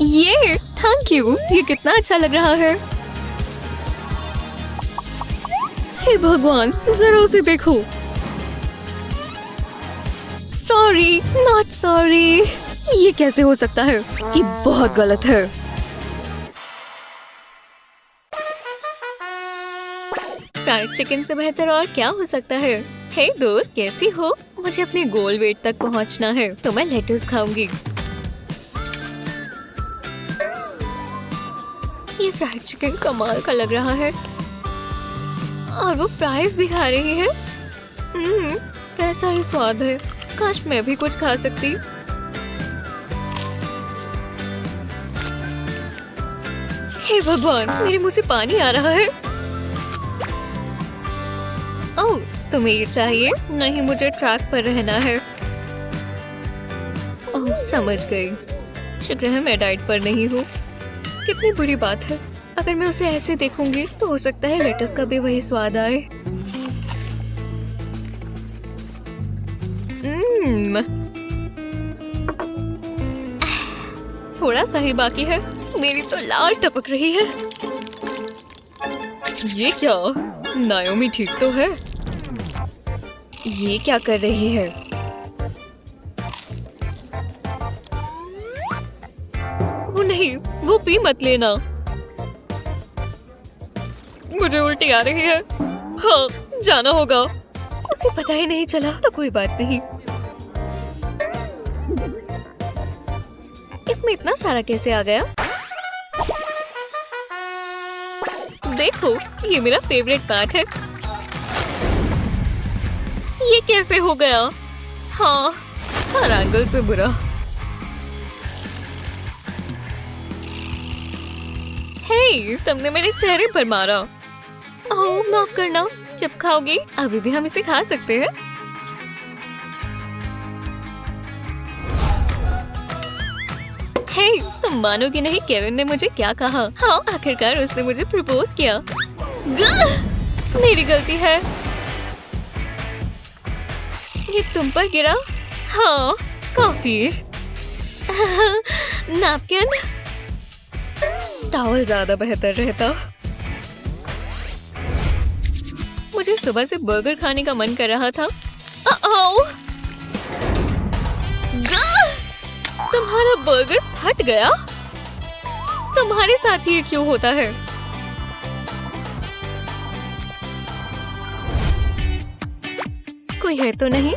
ये थैंक यू, ये कितना अच्छा लग रहा है। हे भगवान, जरा उसे देखो। Sorry, not sorry. ये कैसे हो सकता है? ये बहुत गलत है। फ्राइड चिकन से बेहतर और क्या हो सकता है? हे दोस्त, कैसी हो? मुझे अपने गोल वेट तक पहुंचना है, तो मैं लेट्स खाऊंगी। ये फ्राइड चिकन कमाल का लग रहा है और वो फ्राइज भी खा रही है। कैसा ही स्वाद है। काश मैं भी कुछ खा सकती। हे भगवान, मेरे मुंह से पानी आ रहा है। ओह, तुम्हें ये चाहिए? नहीं, मुझे ट्रैक पर रहना है। ओह, समझ गई। शुक्र है मैं डाइट पर नहीं हूँ। कितनी बुरी बात है। अगर मैं उसे ऐसे देखूंगी तो हो सकता है लेटस का भी वही स्वाद आए। थोड़ा सा ही बाकी है। मेरी तो लाल टपक रही है। ये क्या? नायोमी ठीक तो है? ये क्या कर रही है? वो नहीं, वो पी मत लेना। मुझे उल्टी आ रही है। हाँ, जाना होगा। उसे पता ही नहीं चला तो कोई बात नहीं। इसमें इतना सारा कैसे आ गया? देखो, ये मेरा फेवरेट पार्ट है। ये कैसे हो गया? हाँ, हर एंगल से बुरा। हे, तुमने मेरे चेहरे पर मारा। ओह, माफ करना। चिप्स खाओगी? अभी भी हम इसे खा सकते हैं। हे, तुम मानोगी नहीं केविन ने मुझे क्या कहा। हाँ, आखिरकार उसने मुझे प्रपोज किया। मेरी गलती है। ये तुम पर गिरा? हाँ, काफी। नैपकिन? टॉवल ज्यादा बेहतर रहता। मुझे सुबह से बर्गर खाने का मन कर रहा था। तुम्हारा बर्गर फट गया? तुम्हारे साथ ये क्यों होता है? कोई है तो नहीं?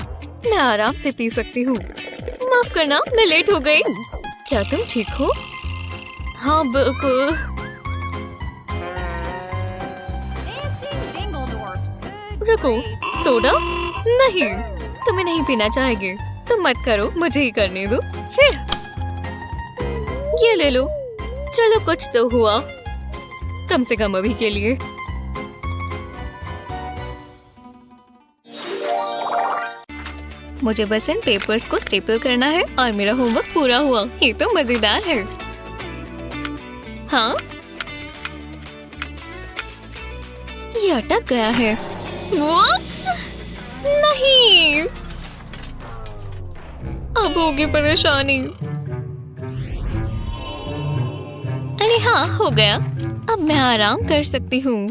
मैं आराम से पी सकती हूँ। माफ करना, मैं लेट हो गई। क्या तुम ठीक हो? हाँ बिल्कुल। रुको, सोडा? नहीं, तुम्हें नहीं पीना चाहेंगे। तुम मत करो, मुझे ही करने दो। फिर ये ले लो। चलो कुछ तो हुआ, कम से कम अभी के लिए। मुझे बस इन पेपर्स को स्टेपल करना है और मेरा होमवर्क पूरा हुआ। ये तो मजेदार है। हाँ, ये अटक गया है। Whoops! नहीं, अब होगी परेशानी। अरे हाँ, हो गया। अब मैं आराम कर सकती हूँ।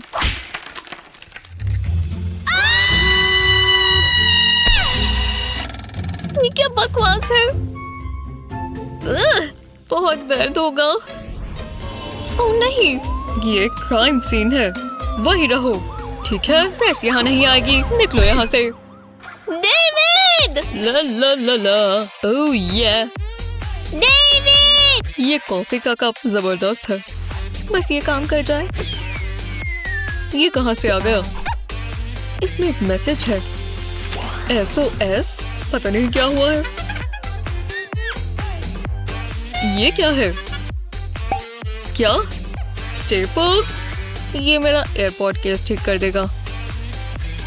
ये क्या बकवास है? बहुत दर्द होगा। ओह नहीं, ये एक क्राइम सीन है। वही रहो, ठीक है? प्रेस यहाँ नहीं आएगी। निकलो यहाँ से। डेविड! ला ला ला ला। ओह ये डेविड! ये कॉफी का कप जबरदस्त है। बस ये काम कर जाए। ये कहाँ से आ गया? इसमें एक मैसेज है। SOS। पता नहीं क्या हुआ है। ये क्या है? क्या? स्टेपल्स? ये मेरा एयरपोर्ट केस ठीक कर देगा।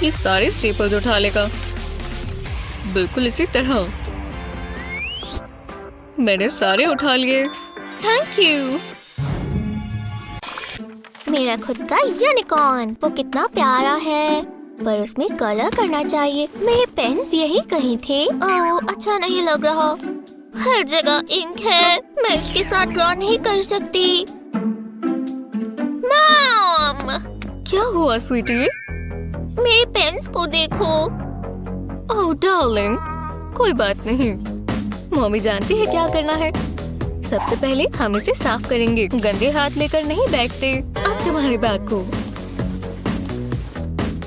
ये सारे स्टेपल्स उठा लेगा, बिल्कुल इसी तरह। मैंने सारे उठा लिए। Thank you. मेरा खुद का यूनिकॉर्न, वो कितना प्यारा है, पर उसमें कलर करना चाहिए। मेरे पेन्स यही कहीं थे। ओह, अच्छा नहीं लग रहा। हर जगह इंक है, मैं इसके साथ ड्रॉ नहीं कर सकती। मॉम! क्या हुआ स्वीटी? मेरे पेन्स को देखो। ओह डार्लिंग, कोई बात नहीं। मम्मी जानती है क्या करना है। सबसे पहले हम इसे साफ करेंगे। गंदे हाथ लेकर नहीं बैठते। अब तुम्हारे बैग को।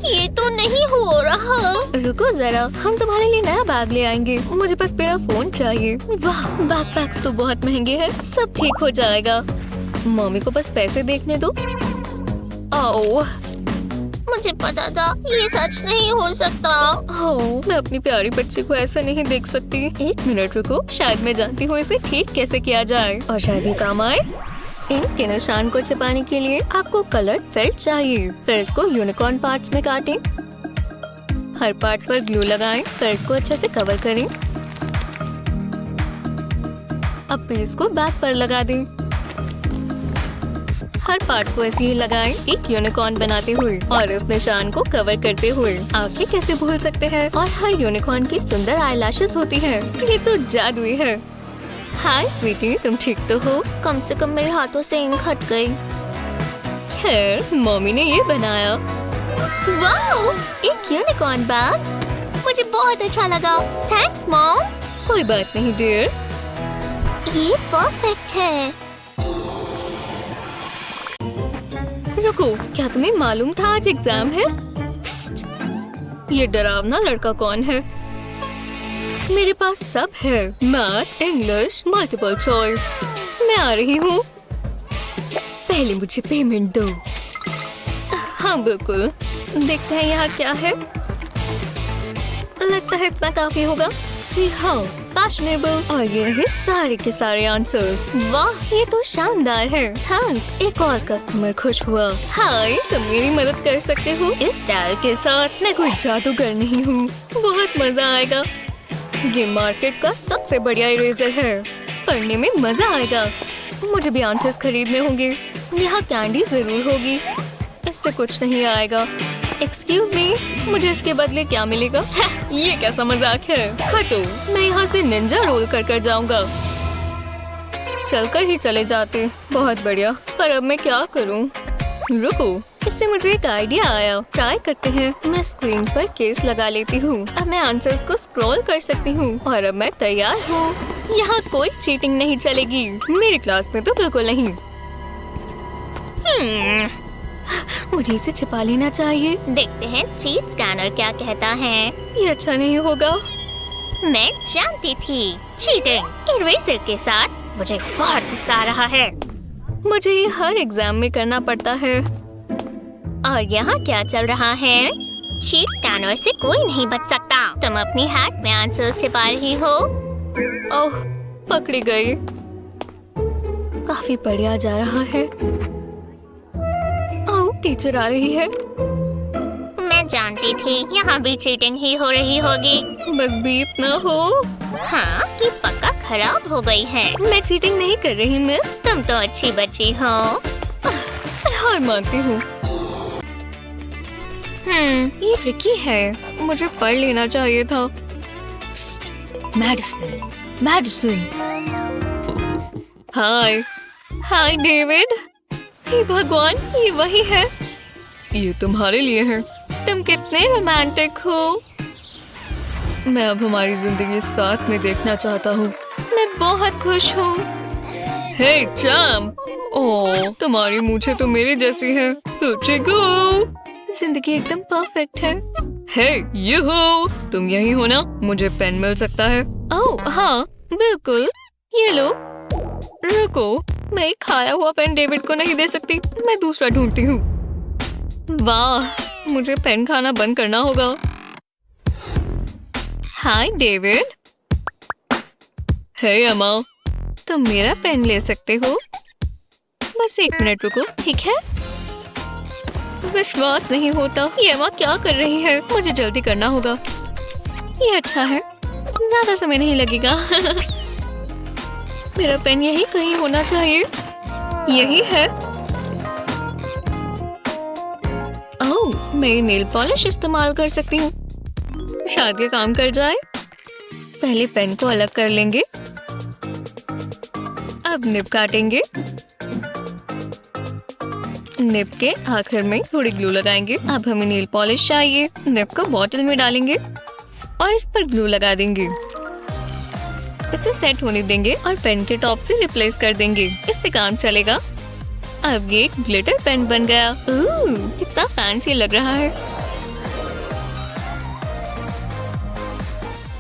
ये तो नहीं हो रहा। रुको जरा, हम तुम्हारे लिए नया बैग ले आएंगे। मुझे बस मेरा फोन चाहिए। वाह, बैकपैक्स तो बहुत महंगे हैं। सब ठीक हो जाएगा। मम्मी को बस पैसे देखने दो। ओह, मुझे पता था ये सच नहीं हो सकता। ओह, मैं अपनी प्यारी बच्ची को ऐसा नहीं देख सकती। एक मिनट रुको, शायद मैं जानती हूँ इसे ठीक कैसे किया जाए और शायद ये काम आए। इंक के निशान को छिपाने के लिए आपको कलर फेल्ट चाहिए। फेल्ट को यूनिकॉर्न पार्ट्स में काटें। हर पार्ट पर ग्लू लगाएं। फेल्ट को अच्छे से कवर करें। अब पेज को बैक पर लगा दें। हर पार्ट को ऐसे ही लगाएं, एक यूनिकॉर्न बनाते हुए और इस निशान को कवर करते हुए। आंखें कैसे भूल सकते हैं? और हर यूनिकॉर्न की सुंदर आईलैशेस होती है। ये तो जादुई है। हाय स्वीटी, तुम ठीक तो हो? कम से कम मेरे हाथों से इंक हट गई। खैर, मम्मी ने ये बनाया। वाओ, एक यूनिकॉर्न बैग। मुझे बहुत अच्छा लगा। Thanks mom. कोई बात नहीं डियर। ये परफेक्ट है। रुको, क्या तुम्हें मालूम था आज एग्जाम है? पिस्ट, ये डरावना लड़का कौन है? मेरे पास सब है। Math, English, multiple choice. मैं आ रही हूँ। पहले मुझे पेमेंट दो। हाँ बिल्कुल। देखते हैं यहाँ क्या है। लगता है इतना काफी होगा। जी हाँ, फैशनेबल। और ये रहे सारे के सारे आंसर्स। वाह, ये तो शानदार है। थैंक्स। एक और कस्टमर खुश हुआ। हाय, तुम मेरी मदद कर सकते हो इस स्टाइल के साथ। मैं कोई जादूगर नहीं हूँ। बहुत मजा आएगा। ये मार्केट का सबसे बढ़िया इरेजर है। पढ़ने में मजा आएगा। मुझे भी आंसर्स खरीदने होंगे। यहाँ कैंडी जरूर होगी। इससे कुछ नहीं आएगा। एक्सक्यूज मी, मुझे इसके बदले क्या मिलेगा? ये कैसा मजाक है? हटो, मैं यहाँ से निंजा रोल कर जाऊंगा। चलकर ही चले जाते। बहुत बढ़िया, पर अब मैं क्या करूँ? रुको, इससे मुझे एक आइडिया आया। ट्राई करते हैं। मैं स्क्रीन पर केस लगा लेती हूँ। अब मैं आंसर्स को स्क्रॉल कर सकती हूँ और अब मैं तैयार हूँ। यहाँ कोई चीटिंग नहीं चलेगी। मेरी क्लास में तो बिल्कुल नहीं। मुझे इसे छिपा लेना चाहिए। देखते हैं चीट स्कैनर क्या कहता है। ये अच्छा नहीं होगा। मैं जानती थी, चीटिंग इरेजर के साथ मुझे बहुत गुस्सा आ रहा है। मुझे ये हर एग्जाम में करना पड़ता है। और यहाँ क्या चल रहा है? चीट स्कैनर से कोई नहीं बच सकता। तुम अपनी हैट में आंसर्स छिपा रही हो। ओह, पकड़ी गई। काफी बढ़िया जा रहा है। ओह, टीचर आ रही है। मैं जानती थी यहाँ भी चीटिंग ही हो रही होगी। बस बीप ना हो। हाँ, कि पक्का खराब हो गई है। मैं चीटिंग नहीं कर रही मिस। तुम तो अच्छी बच्ची हो। हार मानती हूँ। ये ट्रिकी है। मुझे पढ़ लेना चाहिए था। Medicine, medicine. Hi, hi David. हे भगवान, ये वही है। ये तुम्हारे लिए है। तुम कितने रोमांटिक हो। मैं अब हमारी जिंदगी साथ में देखना चाहता हूँ। मैं बहुत खुश हूँ। हे चैम्प, ओह, तुम्हारी मूछें तो मेरी जैसी है। जिंदगी एकदम परफेक्ट है। हे यूहू, तुम यही हो ना? मुझे पेन मिल सकता है? ओह हाँ, बिल्कुल। ये लो। रुको, मैं एक खाया हुआ पेन डेविड को नहीं दे सकती। मैं दूसरा ढूंढती हूँ। वाह, मुझे पेन खाना बंद करना होगा। हाय डेविड। हे अम्मा, तुम मेरा पेन ले सकते हो? बस 1 मिनट रुको, ठीक है? विश्वास नहीं होता, ये अम्मा क्या कर रही है? मुझे जल्दी करना होगा। ये अच्छा है, ज्यादा समय नहीं लगेगा। मेरा पेन यही कहीं होना चाहिए। यही है। ओह, मैं नेल पॉलिश इस्तेमाल कर सकती हूँ। शायद ये काम कर जाए। पहले पेन को अलग कर लेंगे। अब निब काटेंगे। निब के आखिर में थोड़ी ग्लू लगाएंगे। अब हमें नेल पॉलिश चाहिए। निब को बॉटल में डालेंगे और इस पर ग्लू लगा देंगे। इसे सेट होने देंगे और पेन के टॉप से रिप्लेस कर देंगे। इससे काम चलेगा। अब ये ग्लिटर पेन बन गया। कितना फैंसी लग रहा है।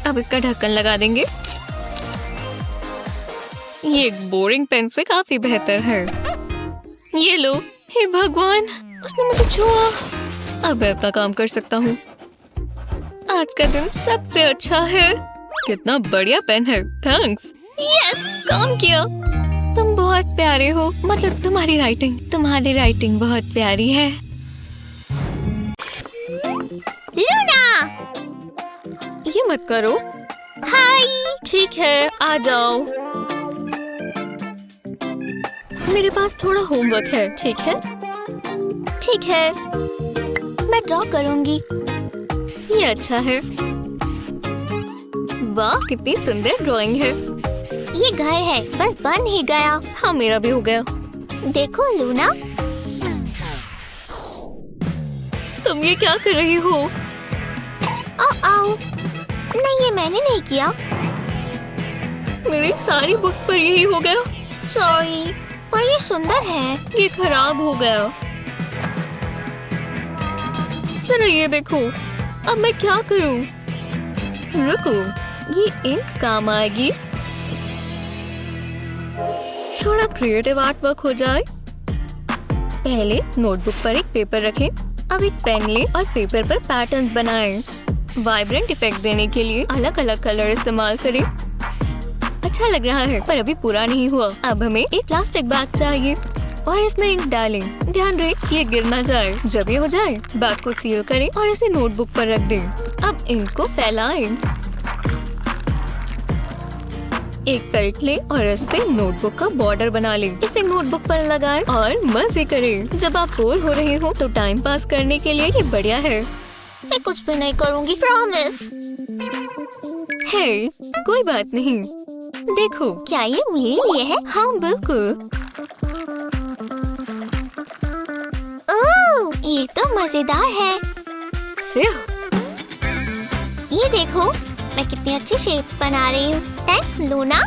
अब इसका ढक्कन लगा देंगे। ये एक बोरिंग पेन से काफी बेहतर है। ये लो। हे भगवान, उसने मुझे छुआ। अब मैं अपना काम कर सकता हूँ। आज का दिन सबसे अच्छा है। कितना बढ़िया पेन है। थैंक्स। यस, काम किया। तुम बहुत प्यारे हो। मतलब तुम्हारी राइटिंग बहुत प्यारी है। लूना, ये मत करो। हाय। ठीक है, आ जाओ। मेरे पास थोड़ा होमवर्क है। ठीक है? ठीक है, मैं ड्रॉ करूंगी। ये अच्छा है। वाह, कितनी सुंदर ड्राइंग है। ये घर है, बस बन ही गया। हाँ, मेरा भी हो गया। देखो लूना। तुम ये क्या कर रही हो? आओ, नहीं, ये मैंने नहीं किया। मेरी सारी बुक्स पर यही हो गया। सॉरी, पर ये सुंदर है। ये खराब हो गया। जरा ये देखो। अब मैं क्या करूं? रुको, ये इंक काम आएगी। थोड़ा क्रिएटिव आर्ट वर्क हो जाए। पहले नोटबुक पर एक पेपर रखें। अब एक पेन लें और पेपर पर पैटर्न्स बनाएं। वाइब्रेंट इफेक्ट देने के लिए अलग अलग कलर इस्तेमाल करें। अच्छा लग रहा है, पर अभी पूरा नहीं हुआ। अब हमें एक प्लास्टिक बैग चाहिए और इसमें इंक डालें। ध्यान रहे ये गिर ना जाए। जब ये हो जाए, बैग को सील करें और इसे नोटबुक पर रख दें। अब इंक को फैलाएं। एक पेल्ट लें और इससे नोटबुक का बॉर्डर बना लें। इसे नोटबुक पर लगाएं और मजे करें। जब आप बोर हो रहे हो तो टाइम पास करने के लिए ये बढ़िया है। मैं कुछ भी नहीं करूंगी, प्रॉमिस। हे, कोई बात नहीं। देखो, क्या ये मेरे लिए है? हाँ बिल्कुल। ओह, ये तो मजेदार है। फिर ये देखो, मैं कितनी अच्छी शेप्स बना रही हूँ। Thanks Luna.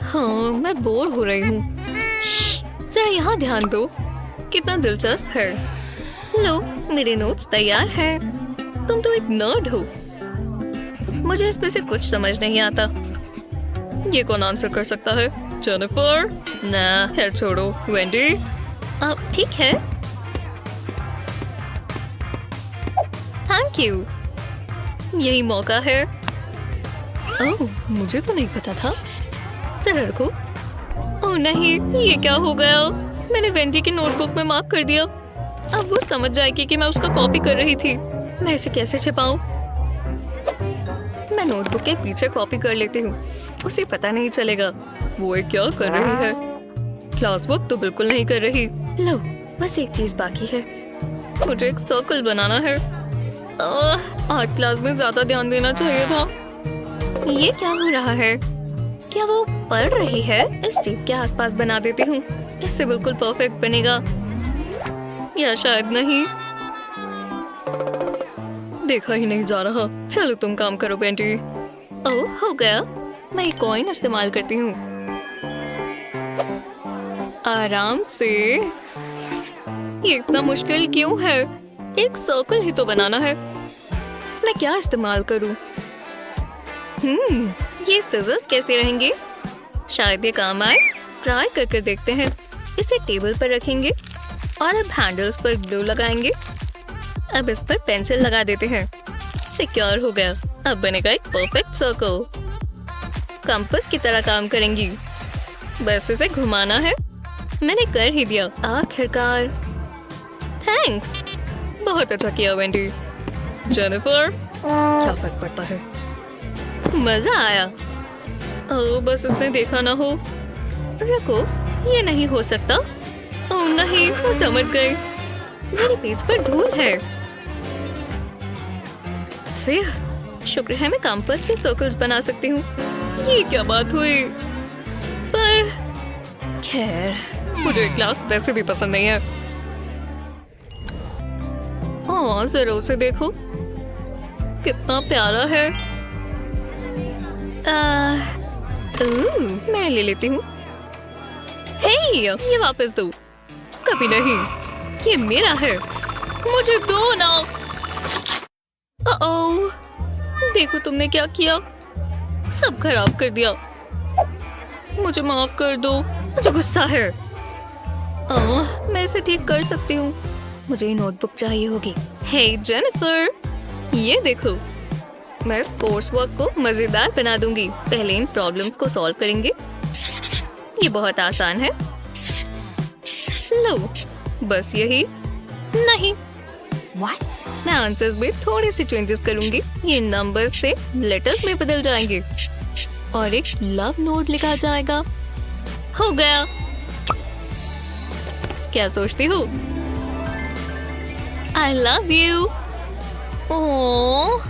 हाँ, मैं बोर हो रही हूँ। जरा यहाँ ध्यान दो, कितना दिलचस्प है। लो, मेरे नोट्स तैयार हैं। तुम तो एक नर्ड हो। मुझे इसमें से कुछ समझ नहीं आता। ये कौन आंसर कर सकता है? जेनिफर? ना, खैर छोड़ो। वेंडी? अब ठीक है। Thank you. यही मौका है। ओह, मुझे तो नहीं पता था। जरा रखो। ओह नहीं, ये क्या हो गया? मैंने वेंडी की नोटबुक में मार्क कर दिया। अब वो समझ जाएगी कि मैं उसका कॉपी कर रही थी। मैं इसे कैसे छिपाऊं? मैं नोटबुक के पीछे कॉपी कर लेती हूँ। उसे पता नहीं चलेगा। वो ये क्या कर रही है? क्लास वर्क तो बिल्कुल नहीं कर रही। लो, बस एक चीज बाकी है। मुझे एक सर्कल बनाना है। आर्ट क्लास में ज्यादा ध्यान देना चाहिए था। ये क्या हो रहा है? क्या वो पढ़ रही है? इस टेप के आसपास बना देती हूँ। इससे बिल्कुल परफेक्ट बनेगा। या शायद नहीं। देखा ही नहीं जा रहा। चलो तुम काम करो बेंटी। ओह, हो गया। मैं एक कॉइन इस्तेमाल करती हूँ। आराम से। ये इतना मुश्किल क्यों है? एक सर्कल ही तो बनाना है। मैं क्या इस्तेमाल करूँ? ये सिजर्स कैसे रहेंगे? शायद ये काम आए। ट्राई करके देखते हैं। इसे टेबल पर रखेंगे और अब हैंडल्स पर ग्लू लगाएंगे। अब इस पर पेंसिल लगा देते हैं। सिक्योर हो गया। अब बनेगा एक परफेक्ट सर्कल। कंपास की तरह काम करेंगी। बस इसे घुमाना है। मैंने कर ही दिया आखिरकार। थैंक्स। बहुत अच्छा किया वेंडी। जेनिफर, क्या फर्क पड़ता है? मजा आया। ओह, बस उसने देखा ना हो। रुको, ये नहीं हो सकता। ओह नहीं, वो समझ गई। मेरे पेज पर धूल है। फिर शुक्र है मैं कंपास से सर्कल्स बना सकती हूँ। ये क्या बात हुई? पर खैर, मुझे क्लास वैसे भी पसंद नहीं है। ओह, जरा उसे देखो, कितना प्यारा है। मैं ले लेती हूँ। हे, ये वापस दो। कभी नहीं, ये मेरा है। मुझे दो ना। ओह, देखो तुमने क्या किया। सब खराब कर दिया। मुझे माफ कर दो। मुझे गुस्सा है। मैं इसे ठीक कर सकती हूँ। मुझे ये नोटबुक चाहिए होगी। हे जेनिफर, ये देखो। मैं इस कोर्स वर्क को मजेदार बना दूंगी। पहले इन प्रॉब्लम्स को सॉल्व करेंगे। ये बहुत आसान है। लो, बस यही। नहीं, What? मैं आंसर्स में थोड़े से चेंजेस करूंगी। ये नंबर्स से लेटर्स में बदल जाएंगे और एक लव नोट लिखा जाएगा। हो गया। क्या सोचती हो? I love you। ओह,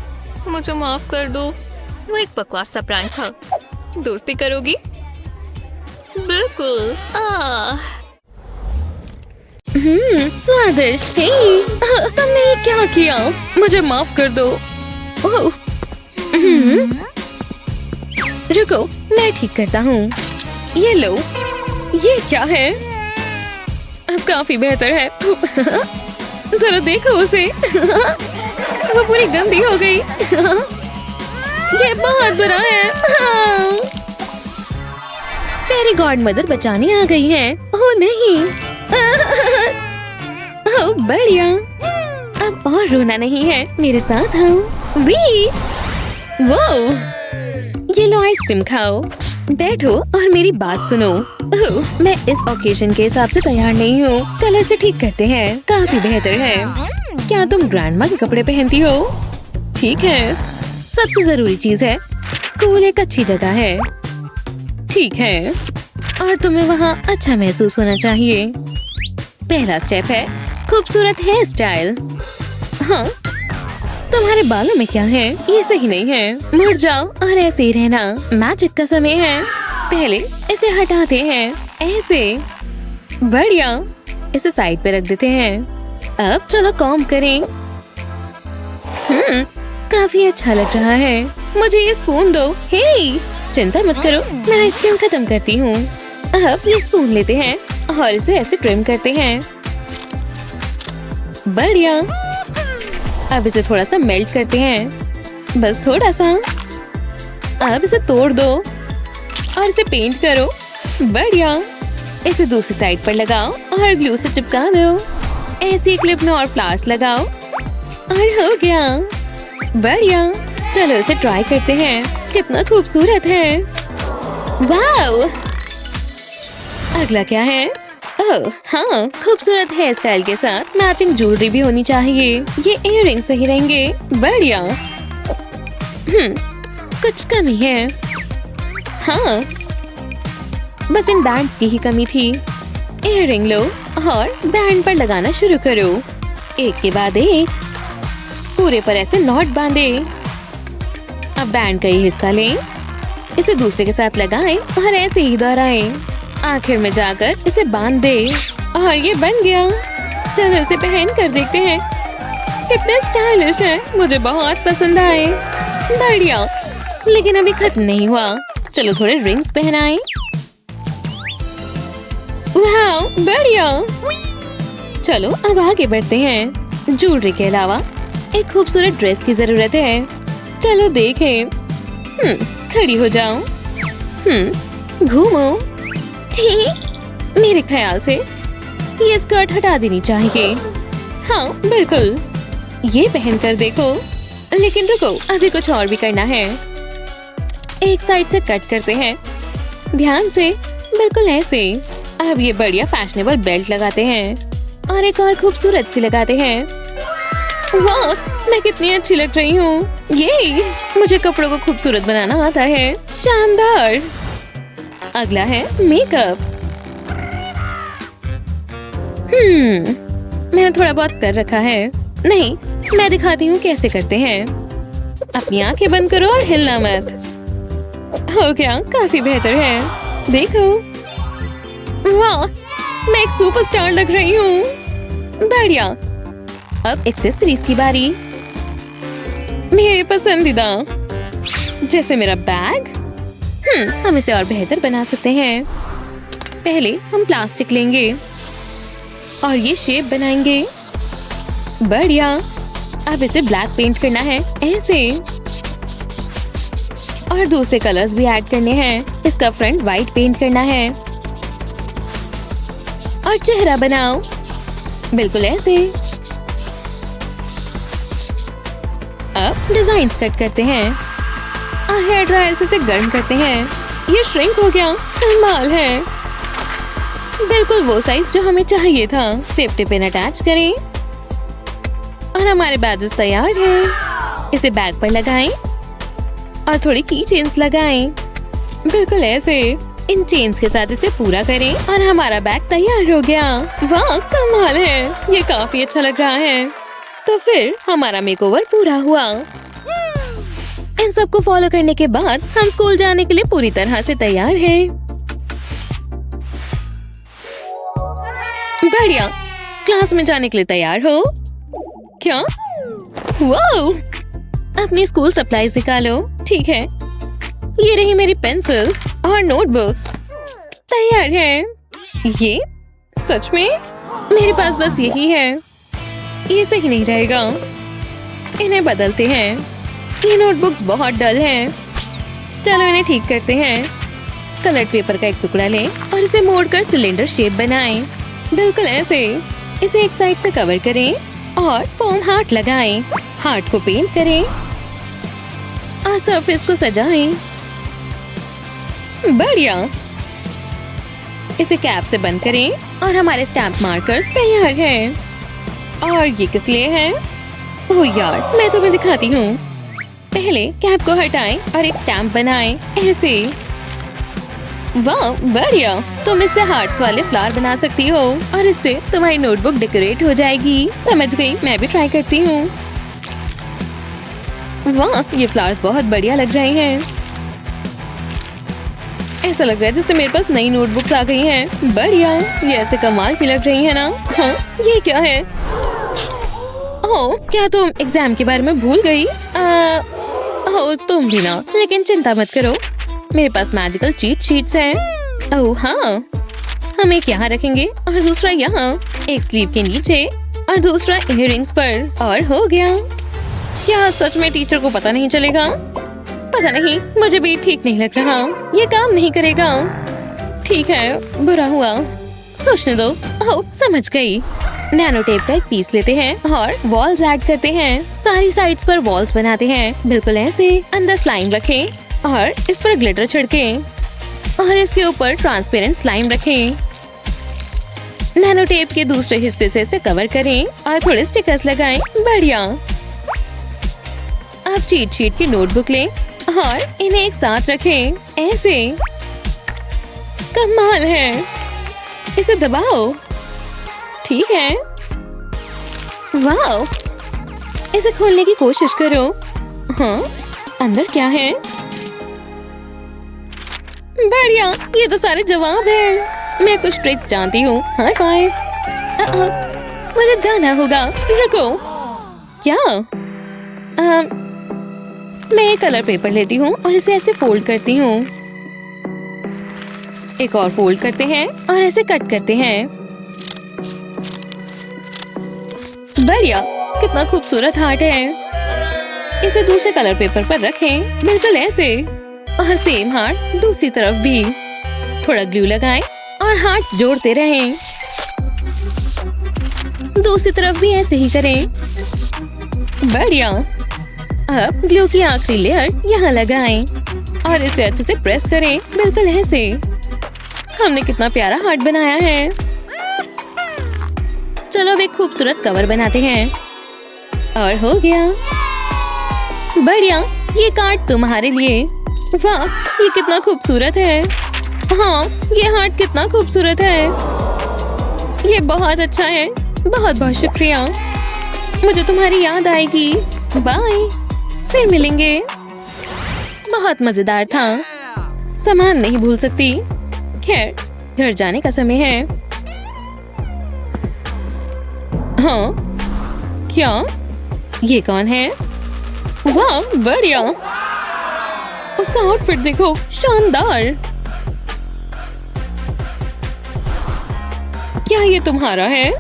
मुझे माफ कर दो। वो एक बकवास सा प्रैंक था। दोस्ती करोगी? बिल्कुल। स्वादिष्ट। हे, तुमने ये क्या किया? मुझे माफ कर दो। ओह, रुको, मैं ठीक करता हूँ। ये लो। ये क्या है? अब काफी बेहतर है। जरा देखो उसे। वो पूरी गंदी हो गई। ये बहुत बुरा है। फेरी गॉडमदर बचाने आ गई है। ओह नहीं। ओह बढ़िया। अब और रोना नहीं है। मेरे साथ आओ। वी, वो, ये लो आइसक्रीम खाओ। बैठो और मेरी बात सुनो। ओह, मैं इस ओकेजन के हिसाब से तैयार नहीं हूँ। चलो इसे ठीक करते हैं। काफी बेहतर है। क्या तुम ग्रैंडमा के कपड़े पहनती हो? ठीक है। सबसे जरूरी चीज है, स्कूल एक अच्छी जगह है। ठीक है, और तुम्हें वहाँ अच्छा महसूस होना चाहिए। पहला स्टेप है खूबसूरत हेयर स्टाइल। हाँ, तुम्हारे बालों में क्या है? ये सही नहीं है। मुड़ जाओ और ऐसे ही रहना। मैजिक का समय है। पहले इसे हटाते हैं। ऐसे। बढ़िया। इसे साइड पे रख देते हैं। अब चलो कॉम्ब करें। काफी अच्छा लग रहा है। मुझे ये स्पून दो। हे, चिंता मत करो, मैं आइसक्रीम खत्म करती हूँ। अब ये स्पून लेते हैं और इसे ऐसे ट्रिम करते हैं। बढ़िया। अब इसे थोड़ा सा मेल्ट करते हैं, बस थोड़ा सा। अब इसे तोड़ दो और इसे पेंट करो। बढ़िया। इसे दूसरी साइड पर लगाओ और ग्लू से चिपका दो। ऐसी क्लिप में और फ्लावर्स लगाओ और हो गया। बढ़िया। चलो इसे ट्राई करते हैं, कितना खूबसूरत है। वाओ। अगला क्या है? ओह हाँ, खूबसूरत हेयर स्टाइल के साथ मैचिंग ज्वेलरी भी होनी चाहिए। ये इयररिंग सही रहेंगे। बढ़िया। कुछ कमी है। हाँ, बस इन बैंड्स की ही कमी थी। इयररिंग लो और बैंड पर लगाना शुरू करो, एक के बाद एक। पूरे पर ऐसे नॉट बांधे। अब बैंड का ये हिस्सा लें, इसे दूसरे के साथ लगाएं और ऐसे ही दोहराएं। आखिर में जाकर इसे बांध दे और ये बन गया। चलो इसे पहन कर देखते हैं, कितने स्टाइलिश है। मुझे बहुत पसंद आए। बढ़िया। लेकिन अभी खत्म नहीं हुआ, चलो थोड़े रिंग्स पहनाएं। वाह बढ़िया। चलो अब आगे बढ़ते हैं। ज्वेलरी के अलावा एक खूबसूरत ड्रेस की जरूरत है। चलो देखें। खड़ी हो जाओ। घूमो। ठीक, मेरे ख्याल से ये स्कर्ट हटा देनी चाहिए। हाँ बिल्कुल, ये पहनकर देखो। लेकिन रुको, अभी कुछ और भी करना है। एक साइड से कट करते हैं, ध्यान से, बिल्कुल ऐसे। अब ये बढ़िया फैशनेबल बेल्ट लगाते हैं और एक और खूबसूरत सी लगाते हैं। वाह, मैं कितनी अच्छी लग रही हूँ। ये मुझे कपड़ों को खूबसूरत बनाना आता है। शानदार। अगला है मेकअप। मैंने थोड़ा बहुत कर रखा है। नहीं, मैं दिखाती हूँ कैसे करते हैं। अपनी आंखें बंद करो और हिलना मत। हो गया, काफी बेहतर है। देखो। वाह, मैं एक सुपरस्टार लग रही हूँ। बढ़िया। अब एक्सेसरीज की बारी। मेरे पसंदीदा, जैसे मेरा बैग। हम इसे और बेहतर बना सकते हैं। पहले हम प्लास्टिक लेंगे और ये शेप बनाएंगे। बढ़िया। अब इसे ब्लैक पेंट करना है, ऐसे। और दूसरे कलर्स भी ऐड करने हैं। इसका फ्रंट व्हाइट पेंट करना है और चेहरा बनाओ, बिल्कुल ऐसे। अब डिजाइन्स कट करते हैं और हेयर ड्रायर से इसे गर्म करते हैं। ये श्रिंक हो गया, कमाल है। बिल्कुल वो साइज जो हमें चाहिए था। सेफ्टी पिन अटैच करें और हमारे बैजेस तैयार हैं। इसे बैग पर लगाएं और थोड़ी की चेन्स लगाएं, बिल्कुल ऐसे। इन चेन्स के साथ इसे पूरा करें और हमारा बैग तैयार हो गया। वाह, कमाल है। ये काफी अच्छा लग रहा है। तो फिर हमारा मेकओवर पूरा हुआ। इन सबको फॉलो करने के बाद हम स्कूल जाने के लिए पूरी तरह से तैयार हैं। बढ़िया। क्लास में जाने के लिए तैयार हो क्या? वाओ, अपनी स्कूल सप्लाईज निकालो। ठीक है, ये रही मेरी पेंसिल्स और नोटबुक्स। तैयार है। ये सच में मेरे पास बस यही है। ये सही नहीं रहेगा, इन्हें बदलते हैं। ये नोटबुक्स बहुत डल हैं। चलो इन्हें ठीक करते हैं। कलर्ड पेपर का एक टुकड़ा लें और इसे मोड़कर सिलेंडर शेप बनाएं, बिल्कुल ऐसे। इसे एक साइड से कवर करें और फोम हार्ट लगाएं। हार्ट को पेंट करें और सरफेस को सजाएं। बढ़िया। इसे कैप से बंद करें और हमारे स्टैम्प मार्कर्स तैयार हैं। और ये किस लिए है? ओह यार, मैं तुम्हें दिखाती हूँ। पहले कैप को हटाएं और एक स्टैम्प बनाएं, ऐसे। वाह बढ़िया। तुम इससे हार्ट्स वाले फ्लावर बना सकती हो और इससे तुम्हारी नोटबुक डेकोरेट हो जाएगी। समझ गई, मैं भी ट्राई करती हूँ। वाह, ये फ्लावर्स बहुत बढ़िया लग रहे हैं। ऐसा लग रहा है जैसे मेरे पास नई नोटबुक्स आ गई हैं। बढ़िया, ये ऐसे कमाल की लग रही है ना। हाँ, ये क्या है? ओह, क्या तुम एग्जाम के बारे में भूल गई? ओह, तुम भी ना। लेकिन चिंता मत करो, मेरे पास मैजिकल चीट शीट्स हैं। ओह हाँ, हम एक यहाँ रखेंगे और दूसरा यहाँ, एक स्लीव के नीचे और दूसरा इयररिंग्स पर, और हो गया। क्या सच में टीचर को पता नहीं चलेगा? पता नहीं, मुझे भी ठीक नहीं लग रहा। ये काम नहीं करेगा। ठीक है, बुरा हुआ, सोचने दो। ओह, समझ गई। नैनो टेप का एक पीस लेते हैं और वॉल्स ऐड करते हैं। सारी साइड्स पर वॉल्स बनाते हैं, बिल्कुल ऐसे। अंदर स्लाइम रखें और इस पर ग्लिटर छिड़कें और इसके ऊपर ट्रांसपेरेंट स्लाइम रखें। नैनो टेप के दूसरे हिस्से से इसे कवर करें और थोड़े स्टिकर्स लगाएं। बढ़िया। अब चीट शीट की नोटबुक लें और इन्हें एक साथ रखें, ऐसे। कमाल है। इसे दबाओ। ठीक है। वाह, इसे खोलने की कोशिश करो। हाँ, अंदर क्या है? बढ़िया, ये तो सारे जवाब हैं। मैं कुछ ट्रिक्स जानती हूँ। High five. मुझे जाना होगा। रुको। क्या? मैं एक कलर पेपर लेती हूँ और इसे ऐसे फोल्ड करती हूँ। एक और फोल्ड करते हैं और ऐसे कट करते हैं। बढ़िया, कितना खूबसूरत हार्ट है। इसे दूसरे कलर पेपर पर रखें, बिल्कुल ऐसे। और सेम हार्ट दूसरी तरफ भी। थोड़ा ग्लू लगाएं और हार्ट जोड़ते रहें। दूसरी तरफ भी ऐसे ही करें। बढ़िया। अब ग्लू की आखिरी लेयर यहाँ लगाएं और इसे अच्छे से प्रेस करें, बिल्कुल ऐसे। हमने कितना प्यारा हार्ट बनाया है। चलो अब एक खूबसूरत कवर बनाते हैं और हो गया। बढ़िया, ये कार्ड तुम्हारे लिए। वाह, ये कितना खूबसूरत है। हाँ, ये हार्ट कितना खूबसूरत है। ये बहुत अच्छा है। बहुत बहुत शुक्रिया। मुझे तुम्हारी याद आएगी। बाय, फिर मिलेंगे। बहुत मजेदार था। सामान नहीं भूल सकती। खैर, घर जाने का समय है। हाँ, क्या? ये कौन है? वाह, बढ़िया। उसका आउटफिट देखो, शानदार। क्या ये तुम्हारा है?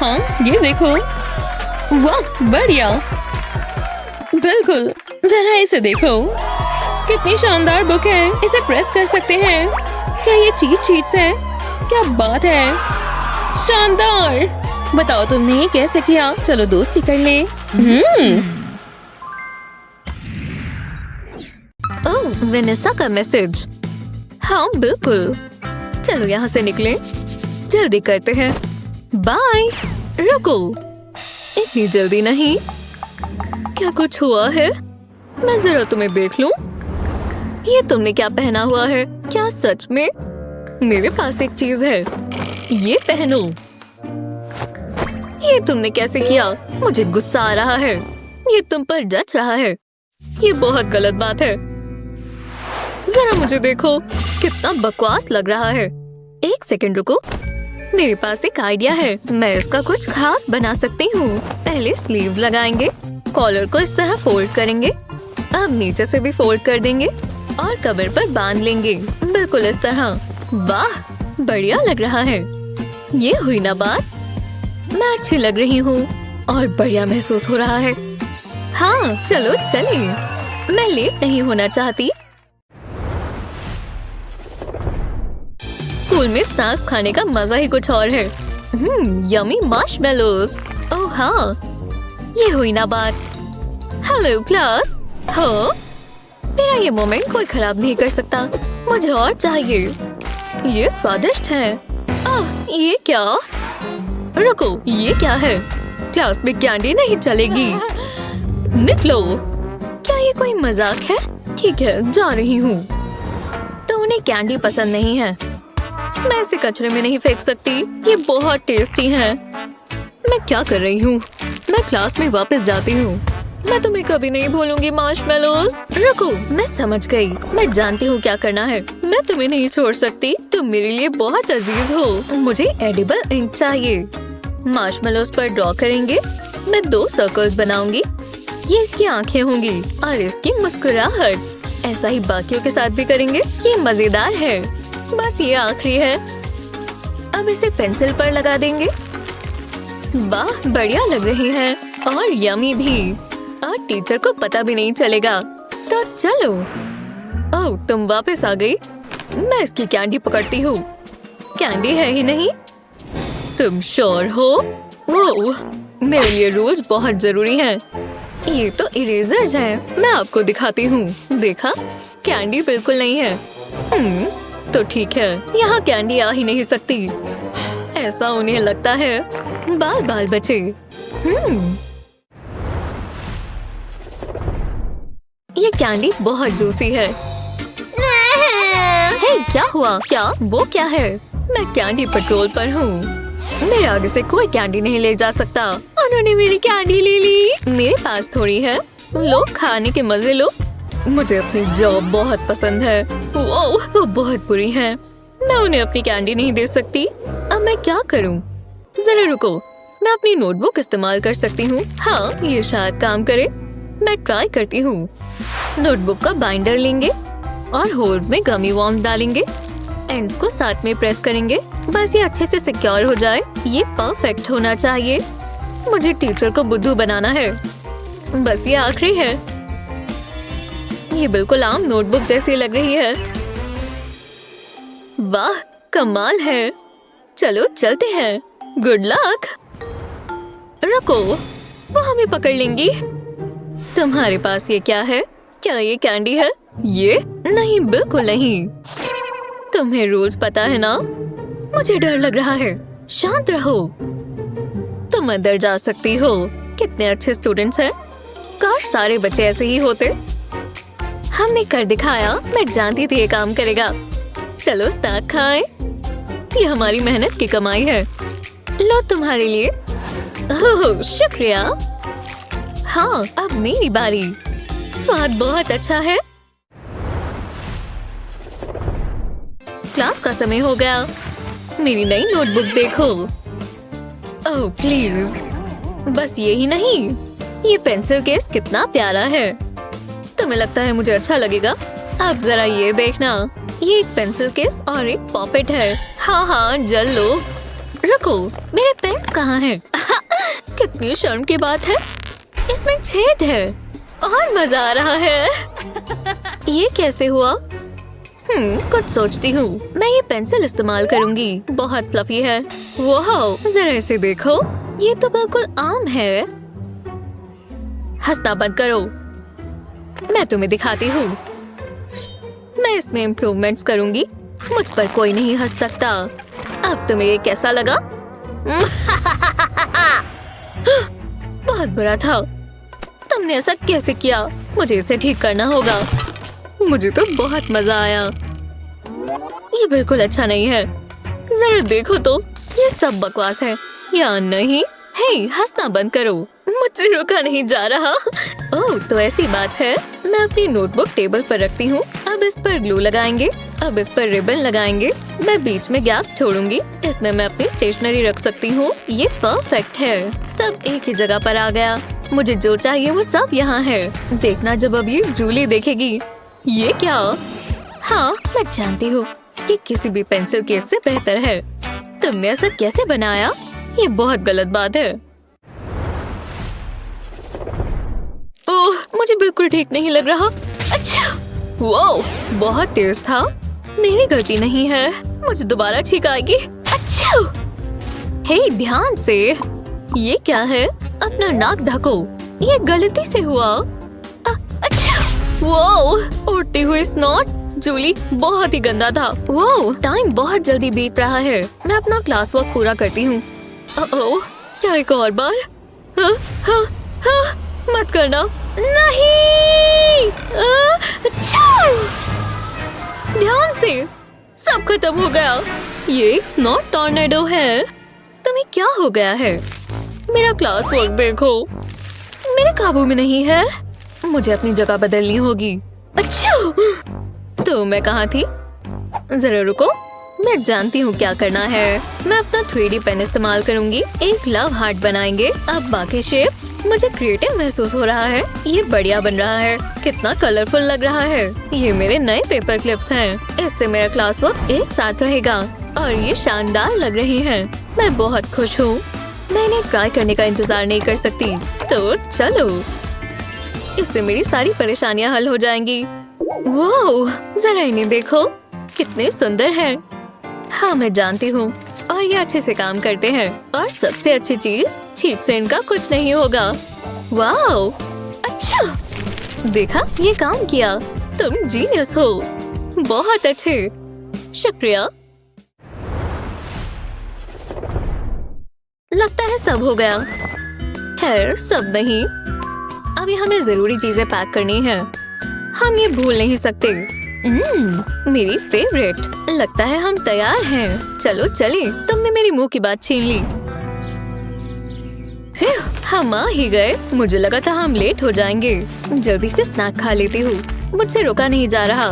हाँ, ये देखो। वाह, बढ़िया। बिल्कुल, जरा इसे देखो, कितनी शानदार बुक है। इसे प्रेस कर सकते हैं। क्या ये चीट शीट्स है? क्या बात है, शानदार। बताओ तुमने कैसे किया? चलो दोस्ती कर ले। ओह, वेनेसा का मैसेज। हाँ बिल्कुल, चलो यहाँ से निकले। जल्दी करते हैं। बाय। रुको, इतनी जल्दी नहीं। क्या कुछ हुआ है? मैं जरा तुम्हें देख लूं। ये तुमने क्या पहना हुआ है? क्या सच में? मेरे पास एक चीज है, ये पहनो। ये तुमने कैसे किया? मुझे गुस्सा आ रहा है। ये तुम पर जच रहा है। ये बहुत गलत बात है। जरा मुझे देखो, कितना बकवास लग रहा है। एक सेकंड रुको, मेरे पास एक आइडिया है। मैं इसका कुछ खास बना सकती हूँ। पहले स्लीव्स लगाएंगे, कॉलर को इस तरह फोल्ड करेंगे, अब नीचे से भी फोल्ड कर देंगे और कमर पर बांध लेंगे, बिल्कुल इस तरह। वाह, बढ़िया लग रहा है। ये हुई ना बात। मैं अच्छी लग रही हूँ और बढ़िया महसूस हो रहा है। हाँ चलो चलिए, मैं लेट नहीं होना चाहती। स्कूल में स्नैक्स खाने का मजा ही कुछ और है। यमी मार्शमेलोस। ओह हाँ, ये हुई ना बात। Hello class. हाँ, मेरा ये मोमेंट कोई खराब नहीं कर सकता। मुझे और चाहिए। ये स्वादिष्ट है। ये क्या? रुको, ये क्या है? क्लास में कैंडी नहीं चलेगी। निकलो। क्या ये कोई मजाक है? ठीक है, जा रही हूँ। तो उन्हें कैंडी पसंद नहीं है। मैं इसे कचरे में नहीं फेंक सकती। ये बहुत टेस्टी है। मैं क्या कर रही हूँ? मैं क्लास में वापस जाती हूँ। मैं तुम्हें कभी नहीं भूलूंगी मार्शमेलोस। रुको, मैं समझ गई। मैं जानती हूँ क्या करना है। मैं तुम्हें नहीं छोड़ सकती। तुम मेरे लिए बहुत अजीज हो। मुझे एडिबल इंक चाहिए। मार्शमेलोस पर ड्रॉ करेंगे। मैं 2 सर्कल्स बनाऊंगी। ये इसकी आंखें होंगी और इसकी मुस्कुराहट। ऐसा ही बाकियों के साथ भी करेंगे। ये मजेदार है। बस ये आखिरी है। अब इसे पेंसिल पर लगा देंगे। वाह, बढ़िया लग रही है और यमी भी, और टीचर को पता भी नहीं चलेगा। तो चलो। ओह, तुम वापस आ गई। मैं इसकी कैंडी पकड़ती हूँ। कैंडी है ही नहीं। तुम श्योर हो? ओह, मेरे लिए रूल्स बहुत जरूरी हैं। ये तो इरेजर्स हैं। मैं आपको दिखाती हूँ। देखा, कैंडी बिल्कुल नहीं है। तो ठीक है, यहाँ कैंडी आ ही नहीं सकती। ऐसा उन्हें लगता है। बाल बाल बचे। ये कैंडी बहुत जूसी है। हे, क्या हुआ? क्या वो क्या है? मैं कैंडी पेट्रोल पर हूँ। मेरे आगे से कोई कैंडी नहीं ले जा सकता। उन्होंने मेरी कैंडी ले ली। मेरे पास थोड़ी है। लो, खाने के मजे लो। मुझे अपनी जॉब बहुत पसंद है। वो बहुत बुरी है। मैं उन्हें अपनी कैंडी नहीं दे सकती। अब मैं क्या करूं? जरा रुको, मैं अपनी नोटबुक इस्तेमाल कर सकती हूँ। हाँ, ये शायद काम करे। मैं ट्राई करती हूँ। नोटबुक का बाइंडर लेंगे और होल्स में गमी वॉर्म डालेंगे। एंड्स को साथ में प्रेस करेंगे। बस ये अच्छे से सिक्योर हो जाए। ये परफेक्ट होना चाहिए। मुझे टीचर को बुद्धू बनाना है। बस ये आखिरी है। ये बिल्कुल आम नोटबुक जैसी लग रही है। वाह, कमाल है। चलो चलते हैं। Good luck. रुको, वो हमें पकड़ लेंगी। तुम्हारे पास ये क्या है? क्या ये कैंडी है? ये नहीं, बिल्कुल नहीं। तुम्हें रूल्स पता है ना? मुझे डर लग रहा है। शांत रहो। तुम अंदर जा सकती हो। कितने अच्छे स्टूडेंट्स हैं। काश सारे बच्चे ऐसे ही होते। हमने कर दिखाया। मैं जानती थी ये काम करेगा। चलो स्नैक खाएं। ये हमारी मेहनत की कमाई है। लो, तुम्हारे लिए। ओह, शुक्रिया। हाँ, अब मेरी बारी। स्वाद बहुत अच्छा है। क्लास का समय हो गया। मेरी नई नोटबुक देखो। ओह प्लीज, बस ये ही नहीं, ये पेंसिल केस कितना प्यारा है। तुम्हें लगता है मुझे अच्छा लगेगा? अब जरा ये देखना, ये एक पेंसिल केस और एक पॉपेट है। हाँ, जल लो। रुको, मेरे पेन्स कहाँ हैं? कितनी शर्म की बात है। इसमें छेद है और मजा आ रहा है। ये कैसे हुआ? कुछ सोचती हूँ। मैं ये पेंसिल इस्तेमाल करूँगी। बहुत फ्लफी है। वाह, जरा इसे देखो। ये तो बिल्कुल आम है। हंसना बंद करो। मैं तुम्हें दिखाती हूँ। मैं इसमें इम्प्रूवमेंट्स करूँगी। मुझ पर कोई नहीं हंस सकता। अब तुम्हें ये कैसा लगा? बहुत बुरा था। तुमने ऐसा कैसे किया? मुझे इसे ठीक करना होगा। मुझे तो बहुत मजा आया। ये बिल्कुल अच्छा नहीं है। जरा देखो तो, ये सब बकवास है या नहीं? हे, हंसना बंद करो। मुझसे रुका नहीं जा रहा। ओह, तो ऐसी बात है। मैं अपनी नोटबुक टेबल पर रखती हूँ। अब इस पर ग्लू लगाएंगे। अब इस पर रिबन लगाएंगे। मैं बीच में गैप छोड़ूंगी। इसमें मैं अपनी स्टेशनरी रख सकती हूँ। ये परफेक्ट है। सब एक ही जगह पर आ गया। मुझे जो चाहिए वो सब यहाँ है। देखना जब अब ये जूली देखेगी। ये क्या? हाँ, मैं जानती हूँ कि किसी भी पेंसिल केस से बेहतर है। तुमने ऐसा कैसे बनाया? ये बहुत गलत बात है। ओह, मुझे बिल्कुल ठीक नहीं लग रहा। अच्छा, वो बहुत तेज था। मेरी गलती नहीं है। मुझे दोबारा छींक आएगी। अच्छा, हे, ध्यान से। ये क्या है? अपना नाक ढको। ये गलती से हुआ। अच्छा, वो उड़ती हुई स्नॉट। जूली, बहुत ही गंदा था। वो टाइम बहुत जल्दी बीत रहा है। मैं अपना क्लास वर्क पूरा करती हूँ। ओह, क्या एक और बार? हाँ, मत करना। नहीं। अच्छा, ध्यान से। सब खत्म हो गया। ये एक स्नॉट टॉर्नेडो है। तुम्हें क्या हो गया है? मेरा क्लास वर्क देखो। मेरे काबू में नहीं है। मुझे अपनी जगह बदलनी होगी। अच्छा, तो मैं कहाँ थी? जरा रुको, मैं जानती हूँ क्या करना है। मैं अपना 3D पेन इस्तेमाल करूँगी। एक लव हार्ट बनाएंगे। अब बाकी शेप्स। मुझे क्रिएटिव महसूस हो रहा है। ये बढ़िया बन रहा है। कितना कलरफुल लग रहा है। ये मेरे नए पेपर क्लिप्स हैं। इससे मेरा क्लास वर्क एक साथ रहेगा। और ये शानदार लग रही हैं। मैं बहुत खुश हूँ। मैं इन्हें ट्राई करने का इंतजार नहीं कर सकती। तो चलो, इससे मेरी सारी परेशानियां हल हो जाएंगी। वाह, जरा इन्हें देखो, कितने सुंदर हैं। हाँ, मैं जानती हूँ और ये अच्छे से काम करते हैं। और सबसे अच्छी चीज, ठीक से इनका कुछ नहीं होगा। वाह, अच्छा, देखा, ये काम किया। तुम जीनियस हो। बहुत अच्छे, शुक्रिया। लगता है सब हो गया। खैर, सब नहीं। अभी हमें जरूरी चीजें पैक करनी है। हम ये भूल नहीं सकते। मेरी फेवरेट। लगता है हम तैयार हैं। चलो चले। तुमने मेरी मुंह की बात छीन ली। हम आ ही गए। मुझे लगा था हम लेट हो जाएंगे। जल्दी से स्नैक खा लेती हूँ। मुझसे रुका नहीं जा रहा।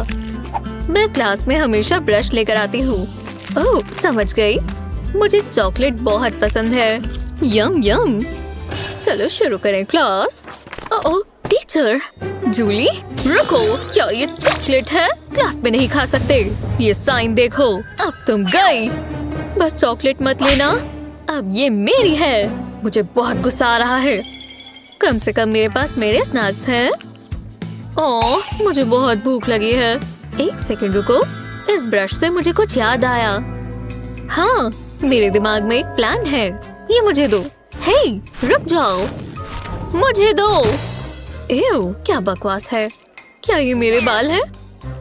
मैं क्लास में हमेशा ब्रश लेकर आती हूँ। ओह, समझ गई। मुझे चॉकलेट बहुत पसंद है। यम यम। चलो शुरू करें क्लास। ओह, टीचर। जूली, रुको, क्या ये चॉकलेट है? क्लास में नहीं खा सकते। ये साइन देखो। अब तुम गई। बस चॉकलेट मत लेना। अब ये मेरी है। मुझे बहुत गुस्सा आ रहा है। कम से कम मेरे पास मेरे स्नैक्स हैं। ओह, मुझे बहुत भूख लगी है। एक सेकंड रुको। इस ब्रश से मुझे कुछ याद आया। हाँ, मेरे दिमाग में एक प्लान है। ये मुझे दो। हे, रुक जाओ। मुझे दो। एव, क्या बकवास है। क्या ये मेरे बाल हैं?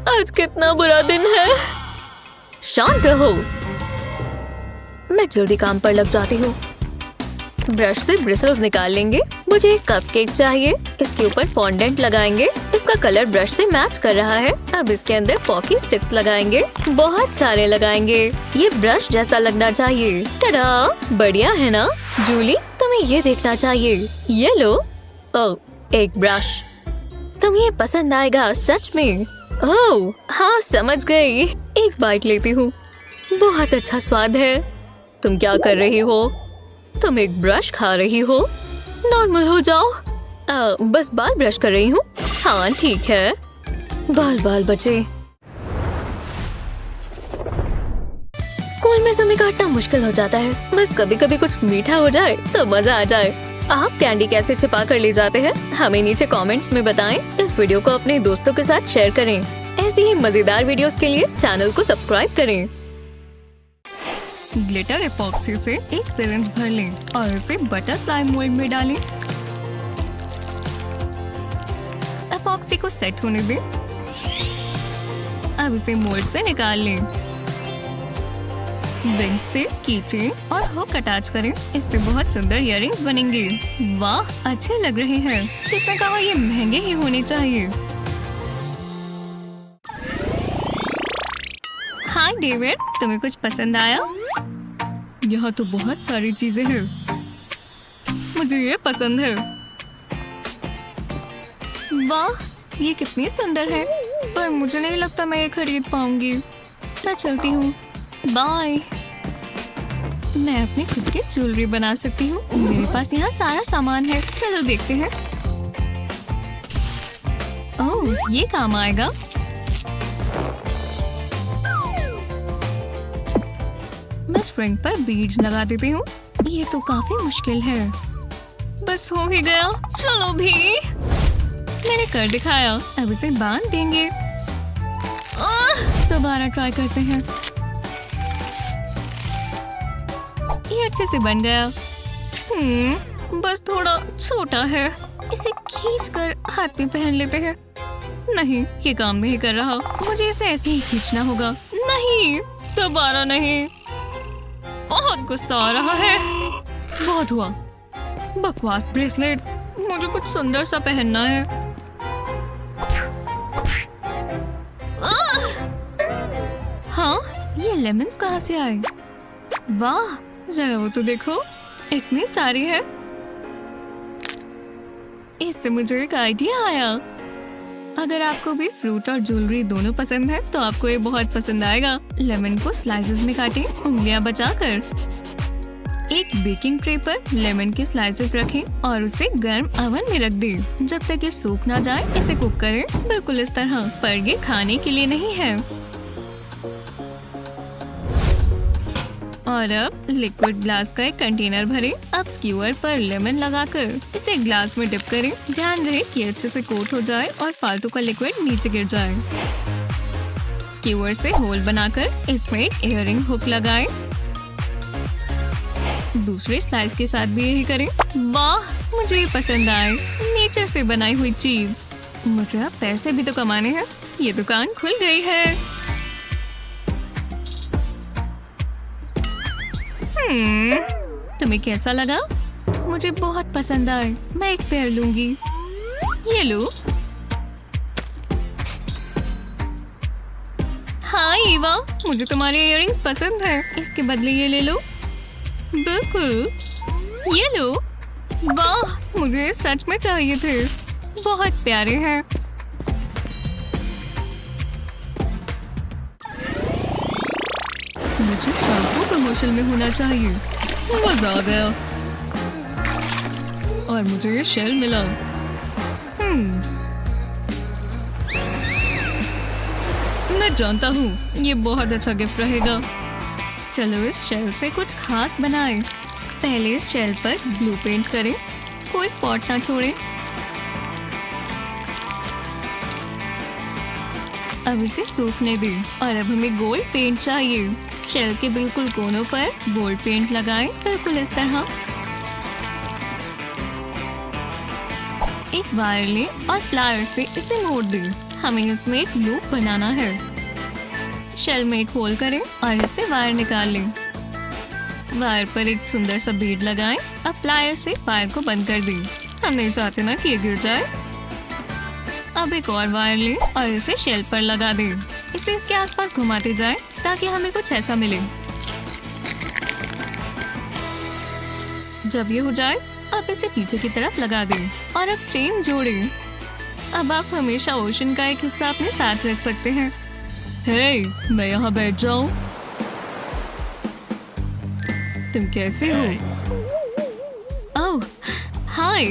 आज कितना बुरा दिन है। शांत रहो। मैं जल्दी काम पर लग जाती हूँ। ब्रश से ब्रिसल्स निकाल लेंगे। मुझे एक कपकेक चाहिए। इसके ऊपर फॉन्डेंट लगाएंगे। इसका कलर ब्रश से मैच कर रहा है। अब इसके अंदर पॉकी स्टिक्स लगाएंगे। बहुत सारे लगाएंगे। ये ब्रश जैसा लगना चाहिए। टडा, बढ़िया है ना? जूली, तुम्हें ये देखना चाहिए। ये लो। ओह, एक ब्रश। तुम्हें पसंद आएगा सच में। ओह, हाँ, समझ गई। एक बाइट लेती हूँ। बहुत अच्छा स्वाद है। तुम क्या कर रही हो? तुम एक ब्रश खा रही हो? नॉर्मल हो जाओ। बस बाल ब्रश कर रही हूँ। हाँ, ठीक है। बाल बाल बचे। स्कूल में समय काटना मुश्किल हो जाता है। बस कभी कभी कुछ मीठा हो जाए तो मजा आ जाए। आप कैंडी कैसे छिपा कर ले जाते हैं? हमें नीचे कमेंट्स में बताएं। इस वीडियो को अपने दोस्तों के साथ शेयर करें। ऐसी ही मजेदार वीडियोस के लिए चैनल को सब्सक्राइब करें। ग्लिटर एपॉक्सी से एक सिरिंज भर लें और उसे बटरफ्लाई मोल्ड में डालें। एपॉक्सी को सेट होने दें। अब इसे मोल्ड से निकाल लें। विंग से कीचेन और हुक अटैच करें। इससे बहुत सुंदर इयररिंग्स बनेंगे। वाह, अच्छे लग रहे हैं। किसने कहा ये महंगे ही होने चाहिए? हाय डेविड, तुम्हें कुछ पसंद आया? यहाँ तो बहुत सारी चीजें हैं। मुझे ये पसंद है। वाह, ये कितनी सुंदर है। पर मुझे नहीं लगता मैं ये खरीद पाऊंगी। मैं चलती हूँ। बाय। मैं अपनी खुद की ज्वेलरी बना सकती हूँ। मेरे पास यहाँ सारा सामान है। चलो देखते हैं। ओह, ये काम आएगा। मैं स्ट्रिंग पर बीड्स लगा देती हूँ। ये तो काफी मुश्किल है। बस हो ही गया। चलो भी। मैंने कर दिखाया। अब इसे बांध देंगे। दोबारा ट्राई करते हैं। ये अच्छे से बन गया। बस थोड़ा छोटा है। इसे खींचकर हाथ में पहन लेते हैं। नहीं, ये काम नहीं कर रहा। मुझे इसे ऐसे ही खींचना होगा। नहीं, दोबारा नहीं। बहुत गुस्सा आ रहा है। बहुत हुआ। बकवास ब्रेसलेट। मुझे कुछ सुंदर सा पहनना है। हाँ, ये लेमन्स कहाँ से आए? वाह, जरा वो तो देखो, इतनी सारी है। इससे मुझे एक आइडिया आया। अगर आपको भी फ्रूट और ज्वेलरी दोनों पसंद है तो आपको ये बहुत पसंद आएगा। लेमन को स्लाइसेस में काटें, उंगलियां बचाकर। एक बेकिंग ट्रे पर लेमन के स्लाइसेस रखें और उसे गर्म ओवन में रख दें। जब तक ये सूख ना जाए इसे कुक करें, बिल्कुल इस तरह। पर ये खाने के लिए नहीं है। और अब लिक्विड ग्लास का एक कंटेनर भरें। अब स्क्यूअर पर लेमन लगाकर इसे ग्लास में डिप करें। ध्यान रहे कि अच्छे से कोट हो जाए और फालतू का लिक्विड नीचे गिर जाए। स्क्यूअर से होल बनाकर इसमें एक इयररिंग हुक लगाएं। दूसरे स्लाइस के साथ भी यही करें। वाह, मुझे ये पसंद आए, नेचर से बनाई हुई चीज। मुझे अब पैसे भी तो कमाने हैं। ये दुकान खुल गई है। तुम्हें कैसा लगा? मुझे बहुत पसंद आए। मैं एक पेयर लूंगी। ये लो। हाँ ईवा, मुझे तुम्हारे इयररिंग्स पसंद है। इसके बदले ये ले लो। बिल्कुल, ये लो। वाह, मुझे सच में चाहिए थे। बहुत प्यारे हैं। मुझे शैम्पू कमर्शियल में होना चाहिए। मजा आ गया। और मुझे ये शेल मिला। मैं जानता हूँ ये बहुत अच्छा गिफ्ट रहेगा। चलो इस शेल से कुछ खास बनाएं। पहले इस शेल पर ब्लू पेंट करें, कोई स्पॉट ना छोड़ें। अब इसे सूखने दें और अब हमें गोल्ड पेंट चाहिए। शेल के बिल्कुल कोनों पर गोल्ड पेंट लगाएं, बिल्कुल इस तरह। एक वायर लें और प्लायर से इसे मोड़ दें। हमें इसमें एक लूप बनाना है। शेल में एक होल करें और इससे वायर निकाल लें। वायर पर एक सुंदर सा बीड लगाएं। अब प्लायर से वायर को बंद कर दें। हम नहीं चाहते ना कि ये गिर जाए। अब एक और वायर लें और इसे शेल पर लगा दें। इसे इसके आसपास घुमाते जाएं ताकि हमें कुछ ऐसा मिले। जब ये हो जाए अब इसे पीछे की तरफ लगा दें और अब चेन जोड़ें। अब आप हमेशा ओशन का एक हिस्सा अपने साथ रख सकते हैं। हे, मैं यहाँ बैठ जाऊं? तुम कैसे हो? ओह, हाय।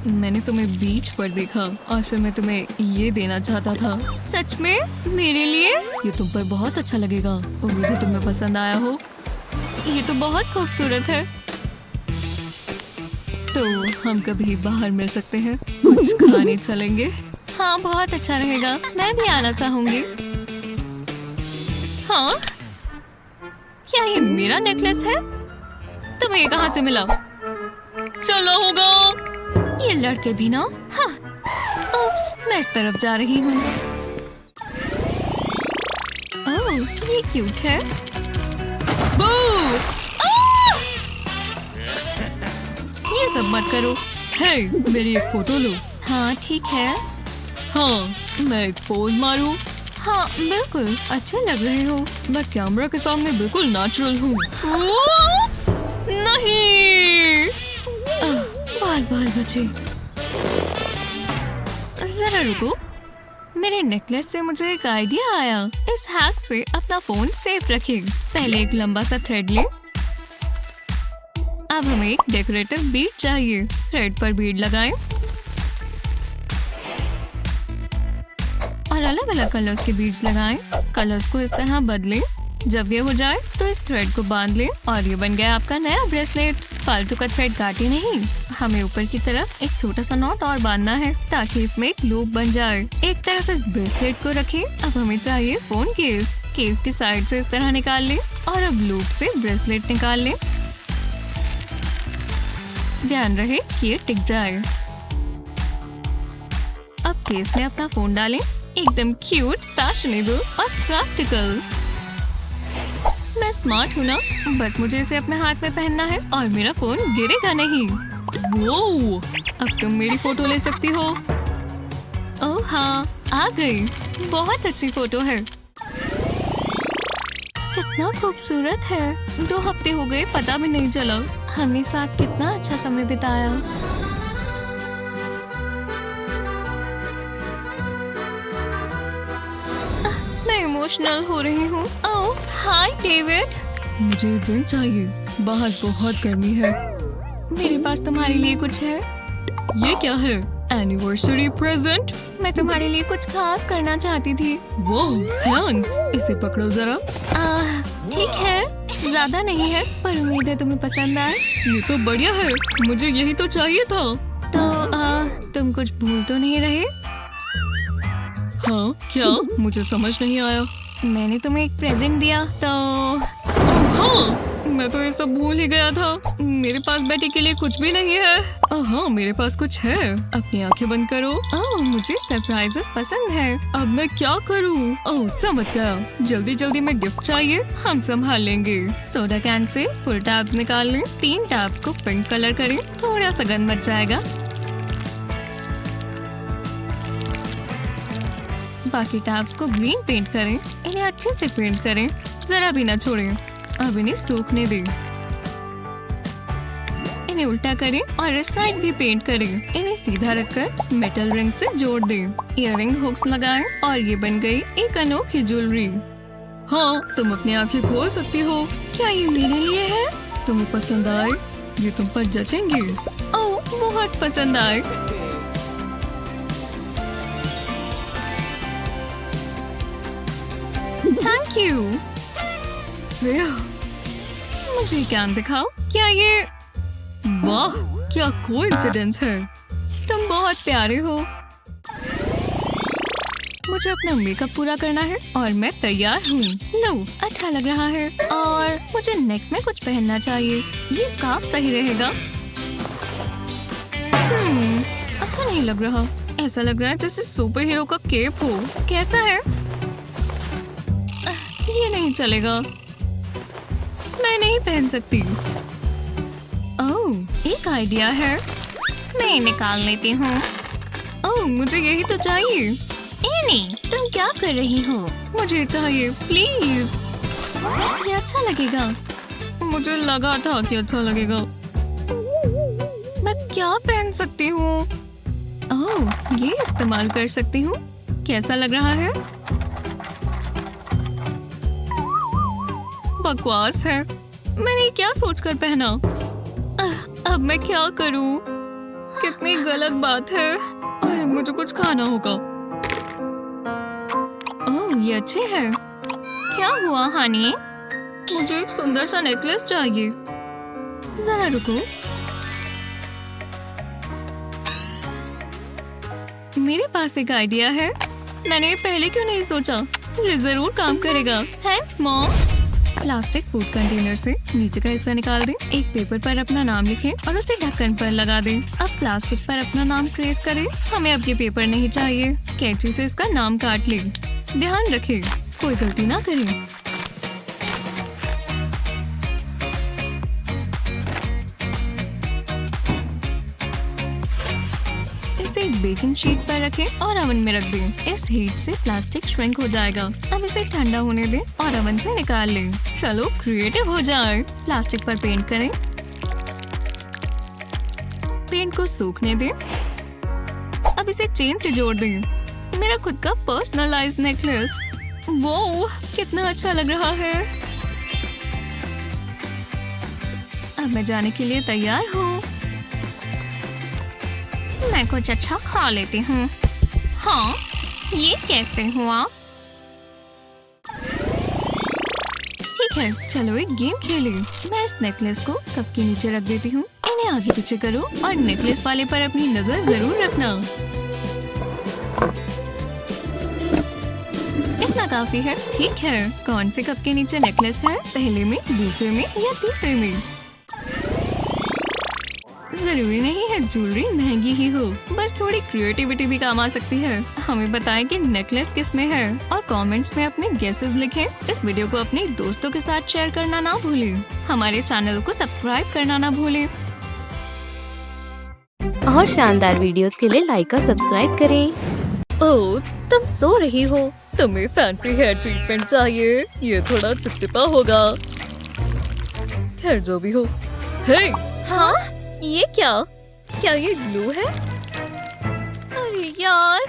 मैंने तुम्हें बीच पर देखा और फिर मैं तुम्हें ये देना चाहता था। सच में? मेरे लिए? ये तुम पर बहुत अच्छा लगेगा। उम्मीद है तुम्हें पसंद आया हो। ये तो बहुत खूबसूरत है। तो हम कभी बाहर मिल सकते हैं, कुछ खाने चलेंगे? हाँ, बहुत अच्छा रहेगा। मैं भी आना चाहूंगी। हाँ, क्या ये मेरा नेकलेस है? तुम्हें ये कहाँ से मिला? चलो होगा। ये लड़के भी ना। हाँ, उप्स, मैं इस तरफ जा रही हूँ। ओह, ये क्यूट है। बू! आह! ये सब मत करो। हे, मेरी एक फोटो लो। हाँ, ठीक है। हाँ, मैं एक पोज मारूं? हाँ, बिल्कुल, अच्छे लग रहे हो। मैं कैमरा के सामने बिल्कुल नेचुरल हूँ। उप्स, नहीं। बाल बाल बचे। जरा रुको, मेरे नेकलेस से मुझे एक आइडिया आया। इस हैक से अपना फोन सेफ रखें। पहले एक लंबा सा थ्रेड लें। अब हमें एक डेकोरेटिव बीड चाहिए। थ्रेड पर बीड लगाएं और अलग अलग कलर्स के बीड्स लगाएं। कलर्स को इस तरह बदलें। जब ये हो जाए तो इस थ्रेड को बांध लें और ये बन गया आपका नया ब्रेसलेट। फालतू का थ्रेड काटे नहीं। हमें ऊपर की तरफ एक छोटा सा नॉट और बांधना है ताकि इसमें एक लूप बन जाए। एक तरफ इस ब्रेसलेट को रखें। अब हमें चाहिए फोन केस। केस की साइड से इस तरह निकाल लें और अब लूप से ब्रेसलेट निकाल लें। ध्यान रहे कि ये टिक जाए। अब केस में अपना फोन डालें। एकदम क्यूट, फैशनेबल और प्रैक्टिकल। मैं स्मार्ट हूँ ना, बस मुझे इसे अपने हाथ में पहनना है और मेरा फोन गिरेगा नहीं। वो, अब तुम मेरी फोटो ले सकती हो। ओह हाँ, आ गई। बहुत अच्छी फोटो है। कितना खूबसूरत है। 2 हफ्ते हो गए, पता भी नहीं चला। हमने साथ कितना अच्छा समय बिताया। मैं इमोशनल हो रही हूँ। ओह, हाय डेविड। मुझे ड्रिंक चाहिए। बाहर बहुत गर्मी है। मेरे पास तुम्हारे लिए कुछ है। ये क्या है? Anniversary present. मैं तुम्हारे लिए कुछ खास करना चाहती थी। वो थैंक्स। इसे पकड़ो जरा। ठीक है। ज्यादा नहीं है पर उम्मीद है तुम्हें पसंद आए। ये तो बढ़िया है, मुझे यही तो चाहिए था। तो तुम कुछ भूल तो नहीं रहे? हाँ क्या? मुझे समझ नहीं आया। मैंने तुम्हें एक प्रेजेंट दिया तो हाँ, मैं तो ये सब भूल ही गया था। मेरे पास बैठे के लिए कुछ भी नहीं है। हाँ मेरे पास कुछ है। अपनी आंखें बंद करो। ओह मुझे सरप्राइजेस पसंद है। अब मैं क्या करूँ? ओह समझ गया, जल्दी जल्दी में गिफ्ट चाहिए, हम संभाल लेंगे। Soda can say full tabs निकाल लें। 3 टैब्स को पिंक कलर करें, थोड़ा सा गंद मच जाएगा। बाकी टैब्स को ग्रीन पेंट करें। इन्हें अच्छे से पेंट करें, जरा भी ना छोड़ें। अब इन्हें सूखने दें। इन्हें उल्टा करें और इस साइड भी पेंट करें। इन्हें सीधा रखकर मेटल रिंग से जोड़ दें। इयररिंग हुक्स लगाएं और ये बन गई एक अनोखी ज्वेलरी। हाँ तुम अपनी आंखें खोल सकती हो। क्या ये मेरे लिए है? तुम्हें पसंद आए? ये तुम पर जचेंगे। ओह बहुत पसंद आए। Thank you. मुझे ज्ञान दिखाओ। क्या ये? वाह क्या कोइंसिडेंस है। तुम बहुत प्यारे हो। मुझे अपना मेकअप पूरा करना है और मैं तैयार हूँ। लो अच्छा लग रहा है और मुझे नेक में कुछ पहनना चाहिए। ये स्कार्फ सही रहेगा। अच्छा नहीं लग रहा। ऐसा लग रहा है जैसे सुपर हीरो का केप हो। कैसा है? ये नहीं चलेगा, मैं नहीं पहन सकती। ओह एक आइडिया है, मैं निकाल लेती हूँ। ओह मुझे यही तो चाहिए। एनी तुम क्या कर रही हो? मुझे चाहिए प्लीज। ये अच्छा लगेगा। मुझे लगा था कि अच्छा लगेगा। मैं क्या पहन सकती हूँ? ओह ये इस्तेमाल कर सकती हूँ। कैसा लग रहा है? बकवास है। मैंने क्या सोचकर पहना? अब मैं क्या करूं? कितनी गलत बात है। अरे मुझे कुछ खाना होगा। ओह ये अच्छे हैं। क्या हुआ हनी? मुझे एक सुंदर सा नेकलेस चाहिए। जरा रुको। मेरे पास एक आइडिया है। मैंने पहले क्यों नहीं सोचा? ये जरूर काम करेगा। Thanks mom. Plastic food container से नीचे का हिस्सा निकाल दें। एक पेपर पर अपना नाम लिखें और उसे ढक्कन पर लगा दें। अब प्लास्टिक पर अपना नाम ट्रेस करें। हमें अब ये पेपर नहीं चाहिए। कैंची से इसका नाम काट लें। ध्यान रखें कोई गलती ना करें। इसे एक बेकिंग शीट पर रखें और ओवन में रख दें। इस हीट से प्लास्टिक श्रिंक हो जाएगा। अब इसे ठंडा होने दें और ओवन से निकाल लें। चलो क्रिएटिव हो जाए। प्लास्टिक पर पेंट करें। पेंट को सूखने दें। अब इसे चेन से जोड़ दें। मेरा खुद का पर्सनलाइज्ड नेकलेस। वो कितना अच्छा लग रहा है। अब मैं जाने के लिए तैयार हूँ। मैं कुछ अच्छा खा लेती हूँ। हाँ ये कैसे हुआ? ठीक है चलो एक गेम खेलें। मैं इस नेकलेस को कप के नीचे रख देती हूँ। इन्हें आगे पीछे करो और नेकलेस वाले पर अपनी नजर जरूर रखना। इतना काफी है। ठीक है कौन से कप के नीचे नेकलेस है? पहले में, दूसरे में या तीसरे में? जरूरी नहीं है ज्वेलरी महंगी ही हो, बस थोड़ी क्रिएटिविटी भी काम आ सकती है। हमें बताएं कि नेकलेस किस में है और कमेंट्स में अपने गेसेस लिखें। इस वीडियो को अपने दोस्तों के साथ शेयर करना ना भूलें। हमारे चैनल को सब्सक्राइब करना ना भूलें। और शानदार वीडियोस के लिए लाइक और सब्सक्राइब करें। ओह तुम सो रही हो। तुम्हें फैंसी हेयर ट्रीटमेंट चाहिए। ये थोड़ा चिपचिपा होगा। खैर जो भी हो। हे हाँ ये क्या? क्या ये ग्लू है? अरे यार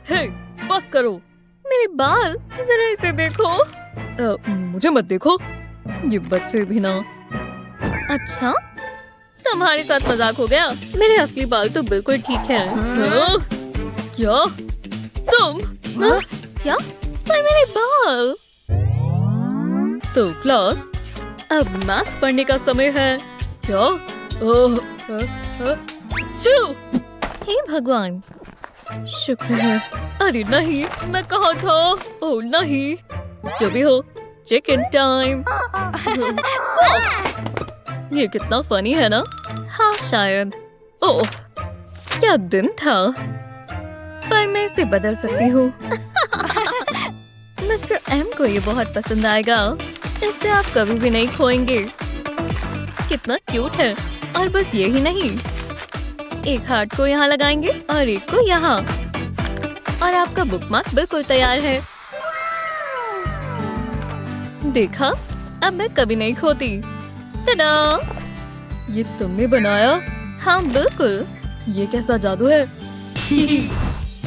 हे बस करो। मेरे बाल जरा इसे देखो। मुझे मत देखो, ये बच्चे भी ना। अच्छा तुम्हारे साथ मजाक हो गया। मेरे असली बाल तो बिल्कुल ठीक है। क्या तुम? क्या? पर मेरे बाल तो क्लास, अब मैथ पढ़ने का समय है। क्या? ओह, छू! हे भगवान, शुक्र है। अरे नहीं, मैं कहाँ था? ओह नहीं, जो भी हो, चिकन टाइम। ये कितना फनी है ना? हाँ शायद। ओह, क्या दिन था। पर मैं इसे बदल सकती हूँ। मिस्टर एम को ये बहुत पसंद आएगा। इससे आप कभी भी नहीं खोएंगे। कितना क्यूट है। और बस यही नहीं, एक हार्ट को यहाँ लगाएंगे और एक को यहाँ, और आपका बुकमार्क बिल्कुल तैयार है। देखा, अब मैं कभी नहीं खोती। tada! ये तुमने बनाया? हाँ बिल्कुल। ये कैसा जादू है?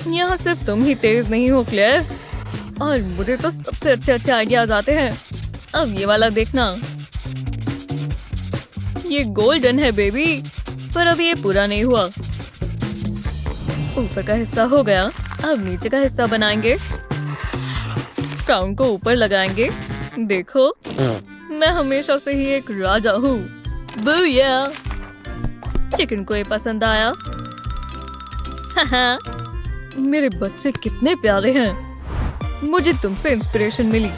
यहाँ सिर्फ तुम ही तेज नहीं हो क्लेयर, और मुझे तो सबसे अच्छे आइडियाज आते हैं। अब ये वाला देखना, ये गोल्डन है बेबी, पर अभी ये पूरा नहीं हुआ। ऊपर का हिस्सा हो गया, अब नीचे का हिस्सा बनाएंगे। क्राउन को ऊपर लगाएंगे। देखो, मैं हमेशा से ही एक राजा हूँ। बूया! चिकन को ये पसंद आया। मेरे बच्चे कितने प्यारे हैं। मुझे तुमसे इंस्पिरेशन मिली।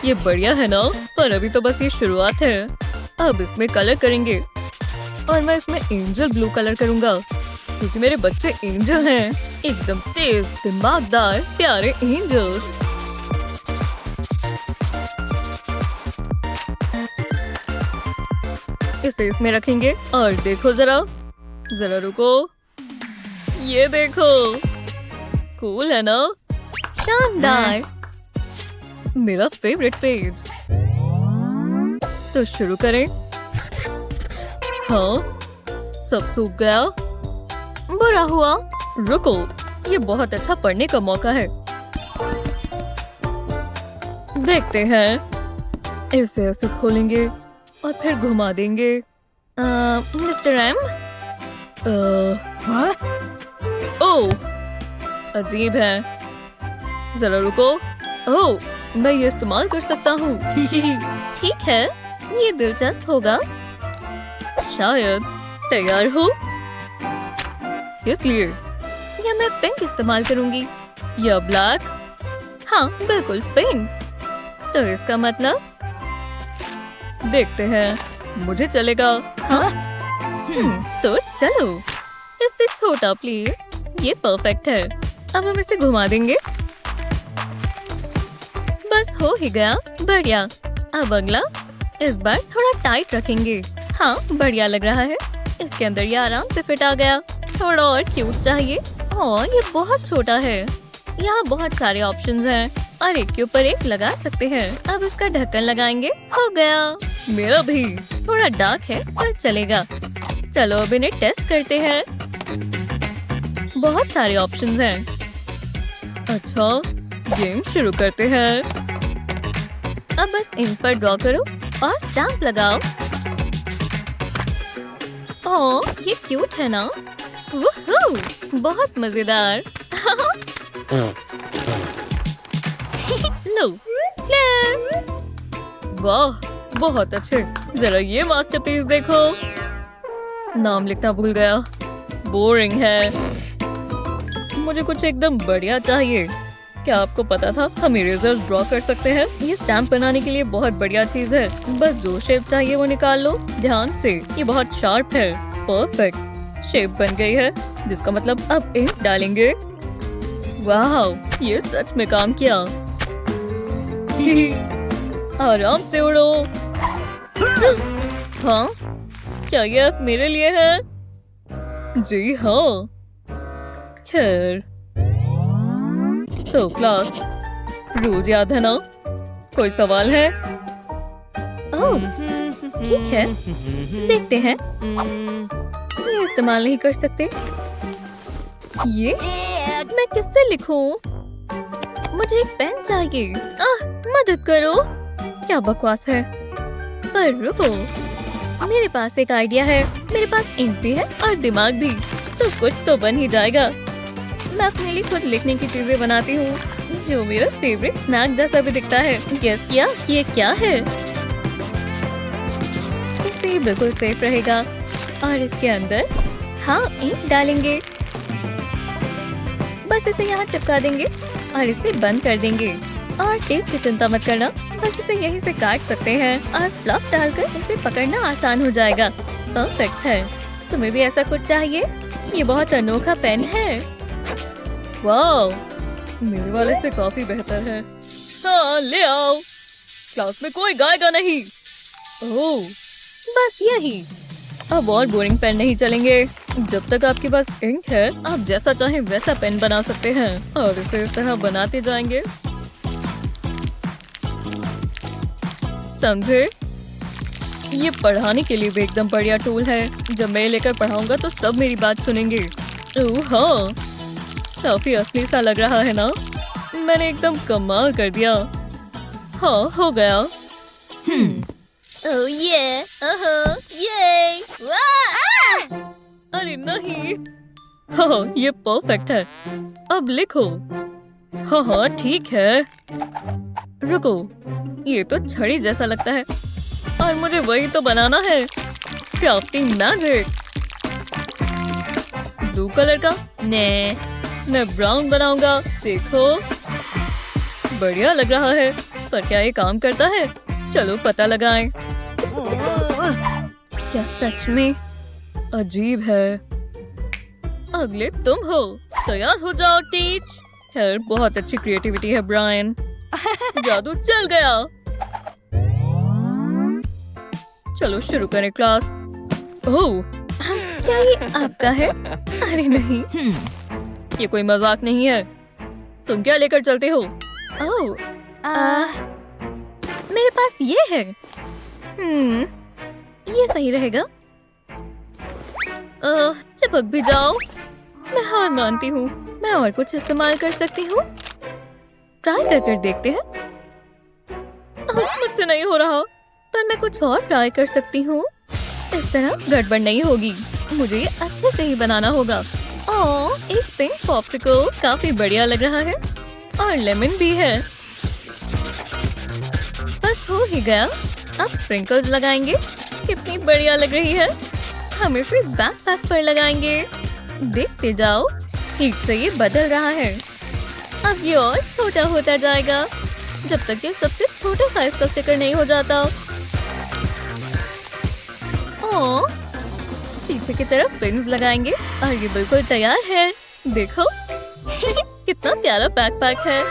ये बढ़िया है ना? पर अभी तो बस ये शुरुआत है। अब इसमें कलर करेंगे, और मैं इसमें एंजल ब्लू कलर करूंगा, क्योंकि मेरे बच्चे एंजल हैं। एकदम तेज, दिमागदार, प्यारे एंजल्स। इसे इसमें रखेंगे, और देखो जरा रुको। ये देखो, कूल है ना? शानदार। मेरा फेवरेट पेज। तो शुरू करें। हाँ, सब सूख गया। बुरा हुआ। रुको, ये बहुत अच्छा पढ़ने का मौका है। देखते हैं। इसे ऐसे खोलेंगे और फिर घुमा देंगे। Mister M? ओह, अजीब है। जरा रुको। ओह, मैं ये इस्तेमाल कर सकता हूँ। ठीक है, ये दिलचस्प होगा। शायद। तैयार हो? इसलिए या मैं पिंक इस्तेमाल करूंगी या ब्लैक। हाँ बिल्कुल पिंक। तो इसका मतलब, देखते हैं, मुझे चलेगा। हाँ? तो चलो, इससे छोटा प्लीज। ये परफेक्ट है। अब हम इसे घुमा देंगे। बस हो ही गया। बढ़िया। अब अगला, इस बार थोड़ा टाइट रखेंगे। हाँ, बढ़िया लग रहा है। इसके अंदर ये आराम से फिट आ गया। थोड़ा और क्यूट चाहिए। और ये बहुत छोटा है। यहाँ बहुत सारे ऑप्शंस हैं, और एक के ऊपर एक लगा सकते हैं। अब इसका ढक्कन लगाएंगे। हो गया। मेरा भी थोड़ा डार्क है, पर चलेगा। चलो अब इन्हें टेस्ट करते हैं। बहुत सारे ऑप्शंस हैं। अच्छा, गेम शुरू करते हैं। अब बस इन पर ड्रॉ करो और स्टैम्प लगाओ। ओह, ये क्यूट है ना? वूहू, बहुत मजेदार। लो, क्लेयर। वाह, बहुत अच्छे। जरा ये मास्टरपीस देखो। नाम लिखना भूल गया। बोरिंग है। मुझे कुछ एकदम बढ़िया चाहिए। क्या आपको पता था हम इरेजर ड्रॉ कर सकते हैं? ये स्टैम्प बनाने के लिए बहुत बढ़िया चीज है। बस जो शेप चाहिए वो निकाल लो ध्यान से। ये बहुत शार्प है। परफेक्ट शेप बन गई है, जिसका मतलब अब इंक डालेंगे। वाह, ये सच में काम किया। आराम से उड़ो। हाँ, क्या ये मेरे लिए है? जी हाँ। खैर, तो क्लास, रोज याद है ना? कोई सवाल है? ओह, ठीक है, देखते हैं। ये इस्तेमाल नहीं कर सकते। ये मैं किससे लिखूं? मुझे एक पेन चाहिए। मदद करो। क्या बकवास है। पर रुको, मेरे पास एक आइडिया है। मेरे पास इंक भी है और दिमाग भी, तो कुछ तो बन ही जाएगा। मैं अपने लिए खुद लिखने की चीजें बनाती हूँ। जो मेरा फेवरेट स्नैक जैसा भी दिखता है। गेस किया ये क्या है? इससे बिल्कुल सेफ रहेगा। और इसके अंदर हाँ इंक डालेंगे। बस इसे यहाँ चिपका देंगे और इसे बंद कर देंगे। और टेप की चिंता मत करना, बस इसे यहीं से काट सकते हैं और फ्लफ डालकर इसे पकड़ना आसान हो जाएगा। परफेक्ट है। तुम्हें भी ऐसा कुछ चाहिए? ये बहुत अनोखा पेन है। वाओ, मेरे वाले से काफी बेहतर है। हाँ, ले आओ। क्लास में कोई गाएगा नहीं। ओह, बस यही। अब और बोरिंग पेन नहीं चलेंगे। जब तक आपके पास इंक है, आप जैसा चाहें वैसा पेन बना सकते हैं और इसे इस तरह बनाते जाएंगे। समझे? ये पढ़ाने के लिए भी एकदम बढ़िया टूल है। जब मैं लेकर पढ़ाऊंगा तो सब मेरी बात सुनेंगे। ओह हाँ, काफी असली सा लग रहा है ना? मैंने एकदम कमाल कर दिया। हाँ, हो गया। ओह ये, ये। अरे नहीं। हाँ, ये परफेक्ट है। अब लिखो। हाँ हाँ ठीक है। रुको, ये तो छड़ी जैसा लगता है और मुझे वही तो बनाना है। Crafting magic. ब्लू कलर का? ने, मैं ब्राउन बनाऊंगा। देखो, बढ़िया लग रहा है, पर क्या ये काम करता है? चलो पता लगाएं। क्या सच में? अजीब है। अगले तुम हो। तैयार हो जाओ टीच। यार बहुत अच्छी क्रिएटिविटी है ब्रायन। जादू चल गया। चलो शुरू करें क्लास। ओह, क्या ये आपका है? अरे नहीं, ये कोई मजाक नहीं है। तुम क्या लेकर चलते हो? ओह, मेरे पास ये है। ये सही रहेगा। चिपक भी जाओ। मैं हार मानती हूँ। मैं और कुछ इस्तेमाल कर सकती हूँ। ट्राई कर देखते हैं। मुझसे नहीं हो रहा, पर मैं कुछ और ट्राई कर सकती हूँ। इस तरह गड़बड़ नहीं होगी। मुझे ये अच्छे से ही बनाना होगा। ओह, एक पिंक पॉप्सिकल काफी बढ़िया लग रहा है और लेमन भी है। बस हो ही गया। अब स्प्रिंकल्स लगाएंगे। कितनी बढ़िया लग रही है। हम इसे बैकपैक पर लगाएंगे। देखते जाओ, हीट से ये बदल रहा है। अब ये और छोटा होता जाएगा जब तक ये सबसे छोटा साइज का स्टिकर नहीं हो जाता। ओह, पीछे की तरफ पिन्स लगाएंगे और ये बिल्कुल तैयार है। देखो कितना प्यारा बैकपैक है।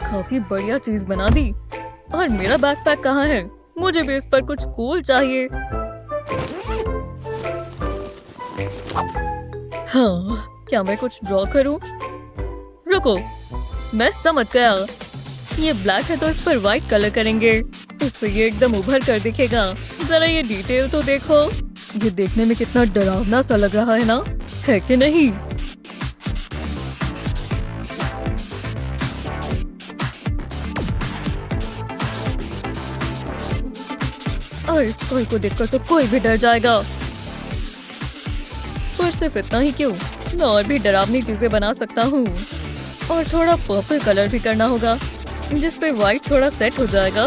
काफी बढ़िया चीज बना दी। और मेरा बैकपैक कहाँ है? मुझे भी इस पर कुछ कूल चाहिए। हाँ, क्या मैं कुछ ड्रॉ करूं? रुको, मैं समझ गया। ये ब्लैक है तो इस पर व्हाइट कलर करेंगे। इससे ये एकदम उभर कर दिखेगा। जरा ये डिटेल तो देखो। ये देखने में कितना डरावना सा लग रहा है ना, है कि नहीं? और इस टॉय को देखकर तो कोई भी डर जाएगा। पर सिर्फ इतना ही क्यों, मैं और भी डरावनी चीजें बना सकता हूँ। और थोड़ा पर्पल कलर भी करना होगा, जिससे व्हाइट थोड़ा सेट हो जाएगा।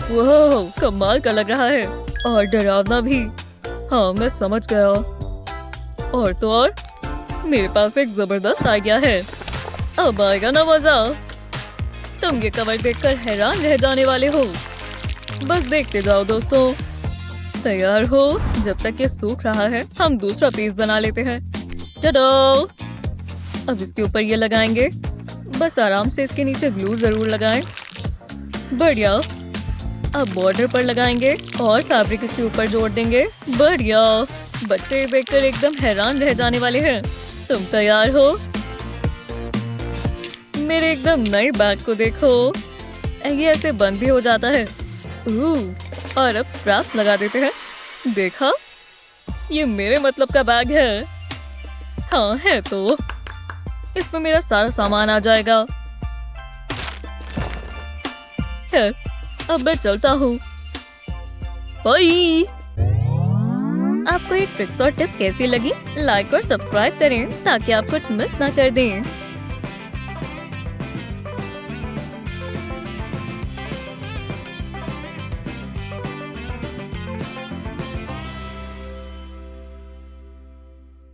वाह, कमाल का लग रहा है और डरावना भी। हाँ, मैं समझ गया। और तो और, मेरे पास एक जबरदस्त आइडिया है। अब आएगा ना मजा। तुम ये कवर देखकर हैरान रह जाने वाले हो। बस देखते जाओ दोस्तों। तैयार हो? जब तक ये सूख रहा है, हम दूसरा पीस बना लेते हैं। चलो, अब इसके ऊपर ये लगाएंगे। बस आराम से इसके नीचे ग्लू जरूर लगाएं। बढ़िया। अब बॉर्डर पर लगाएंगे और फैब्रिक इसके ऊपर जोड़ देंगे। बढ़िया। बच्चे देखकर एकदम हैरान रह जाने वाले हैं। तुम तैयार हो? मेरे एकदम नए बैग को देखो। ये ऐसे बंद भी हो जाता है। और अब स्ट्रैप्स लगा देते हैं। देखा, ये मेरे मतलब का बैग है। हाँ है तो। इसमें मेरा सारा सामान आ जाएगा। है, अब मैं चलता हूँ। बाय। आपको ये ट्रिक्स और टिप्स कैसी लगी? लाइक और सब्सक्राइब करें ताकि आप कुछ मिस ना कर दें।